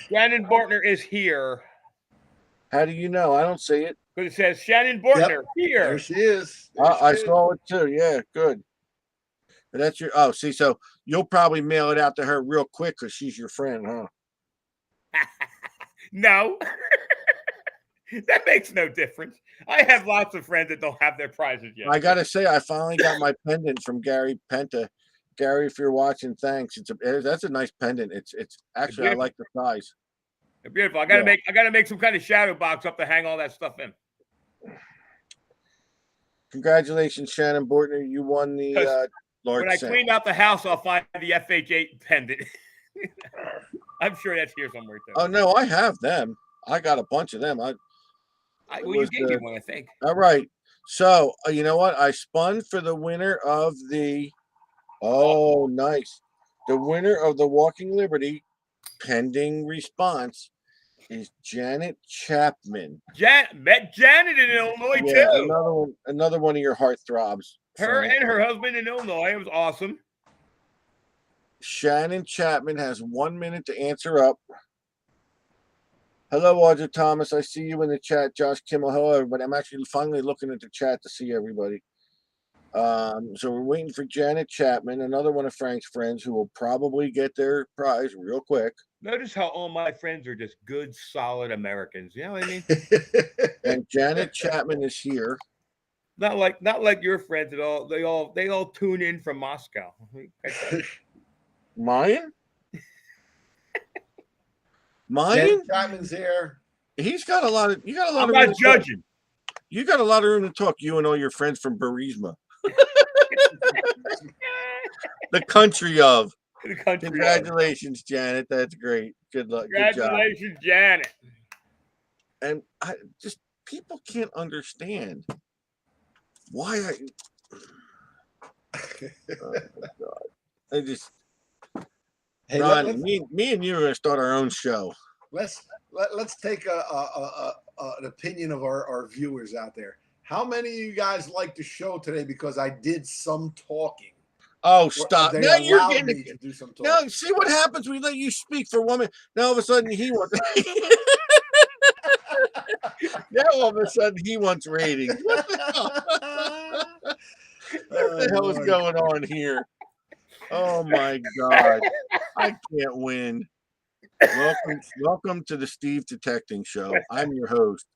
Shannon Bortner is here. How do you know? I don't see it. Because it says Shannon Bortner here. There she is. I saw it too. Yeah, good. And that's your. Oh, see, so you'll probably mail it out to her real quick because she's your friend, huh? No. That makes no difference. I have lots of friends that don't have their prizes yet. I gotta say, I finally got my pendant from Gary Penta. Gary, if you're watching, thanks. That's a nice pendant. It's actually I like the size. They're beautiful. I gotta make some kind of shadow box up to hang all that stuff in. Congratulations, Shannon Bortner. You won the Lord. When I clean out the house, I'll find the FH8 pendant. I'm sure that's here somewhere too. Oh no, I have them. I got a bunch of them. You gave me one, I think. All right. So you know what? I spun for the winner of the. Oh, nice. The winner of the Walking Liberty, pending response, is Janet Chapman. Met Janet in Illinois too. Another one of your heartthrobs. Her and her husband in Illinois. It was awesome. Shannon Chapman has 1 minute to answer up. Hello, Audra Thomas. I see you in the chat. Josh Kimmel. Hello, everybody. I'm actually finally looking at the chat to see everybody. So we're waiting for Janet Chapman, another one of Frank's friends who will probably get their prize real quick. Notice how all my friends are just good, solid Americans. You know what I mean? And Janet Chapman is here. Not like your friends at all. They all tune in from Moscow. Mine? Janet Chapman's here. He's got a lot of. You got a lot I'm of. not judging. You got a lot of room to talk. You and all your friends from Burisma. The country of. Congratulations, Janet. That's great. Good luck. Congratulations, Janet. And people can't understand why oh my God. I just. Hey, Ron, me and you are going to start our own show. Let's take an opinion of our viewers out there. How many of you guys like the show today? Because I did some talking. Oh, stop! Now you're getting to do some talking. Now, see what happens? We let you speak for 1 minute. Now all of a sudden he wants. Now all of a sudden he wants ratings. What the hell is going on here? Oh my God! I can't win. Welcome to the Steve Detecting Show. I'm your host,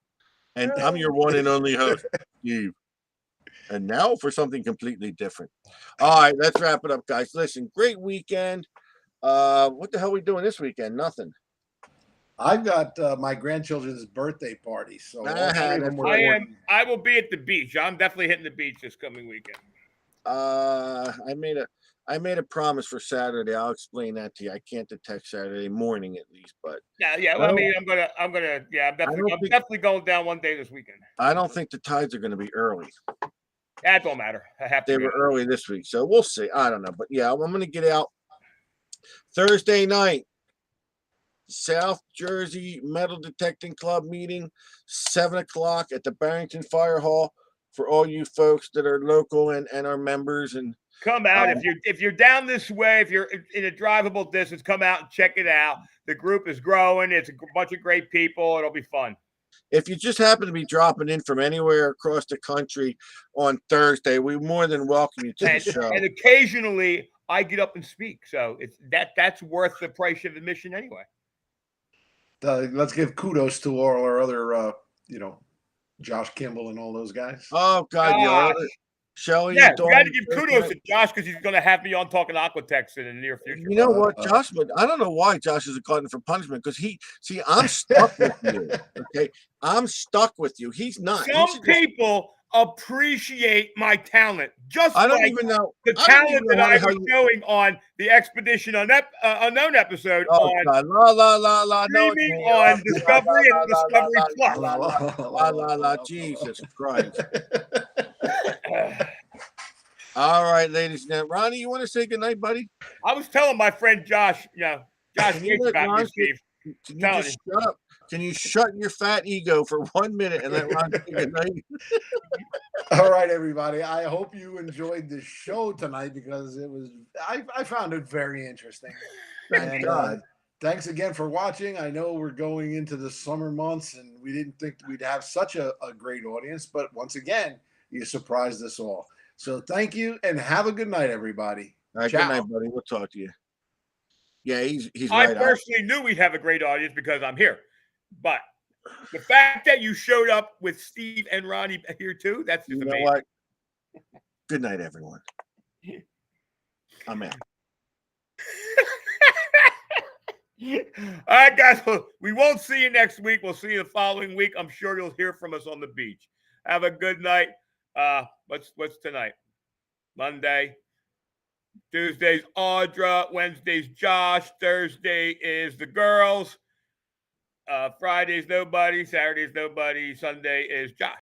and I'm your one and only host, Steve. And now for something completely different. All right, let's wrap it up, guys. Listen, great weekend. What the hell are we doing this weekend? Nothing. I've got my grandchildren's birthday party, so I will be at the beach. I'm definitely hitting the beach this coming weekend. I made a promise for Saturday. I'll explain that to you. I can't detect Saturday morning at least, but yeah. Well, I'm definitely going down one day this weekend. I don't think the tides are going to be early. That don't matter. They were early this week, so we'll see. I don't know, but yeah, I'm going to get out Thursday night. South Jersey Metal Detecting Club meeting, 7:00 at the Barrington Fire Hall for all you folks that are local and are members and. Come out if you're down this way. If you're in a drivable distance, come out and check it out. The group is growing. It's a bunch of great people. It'll be fun. If you just happen to be dropping in from anywhere across the country on Thursday, we more than welcome you to the show. And occasionally, I get up and speak, so that's worth the price of admission anyway. Let's give kudos to all our other, Josh Kimball and all those guys. Oh God, yeah. Shelly, yeah, we got to give kudos to Josh because he's going to have me on talking Aquatex in the near future. You know what, Josh? But I don't know why Josh is a glutton for punishment because I'm stuck with you. Okay, I'm stuck with you. He's not. Some people appreciate my talent, I don't even know the talent that I was showing on the Expedition Unknown episode on streaming on Discovery and Discovery Plus. Jesus Christ. All right, ladies and gentlemen. Ronnie, you want to say goodnight, buddy? I was telling my friend Josh, Josh thinks about you, Steve. Can you Telling just shut up? Can you shut your fat ego for 1 minute and let Ron say good night? All right, everybody. I hope you enjoyed the show tonight because I found it very interesting. Thank And God. thanks again for watching. I know we're going into the summer months and we didn't think we'd have such a great audience, but once again, you surprised us all. So thank you and have a good night, everybody. All right, Ciao. good night, buddy. We'll talk to you. Yeah, he's I right. personally knew we'd have a great audience because I'm here. But the fact that you showed up with Steve and Ronnie here too, that's just You know amazing. what? Good night, everyone. I'm out. All right, guys. We won't see you next week. We'll see you the following week. I'm sure you'll hear from us on the beach. Have a good night. What's tonight? Monday. Tuesday's Audra. Wednesday's Josh. Thursday is the girls. Friday's nobody. Saturday's nobody. Sunday is Josh.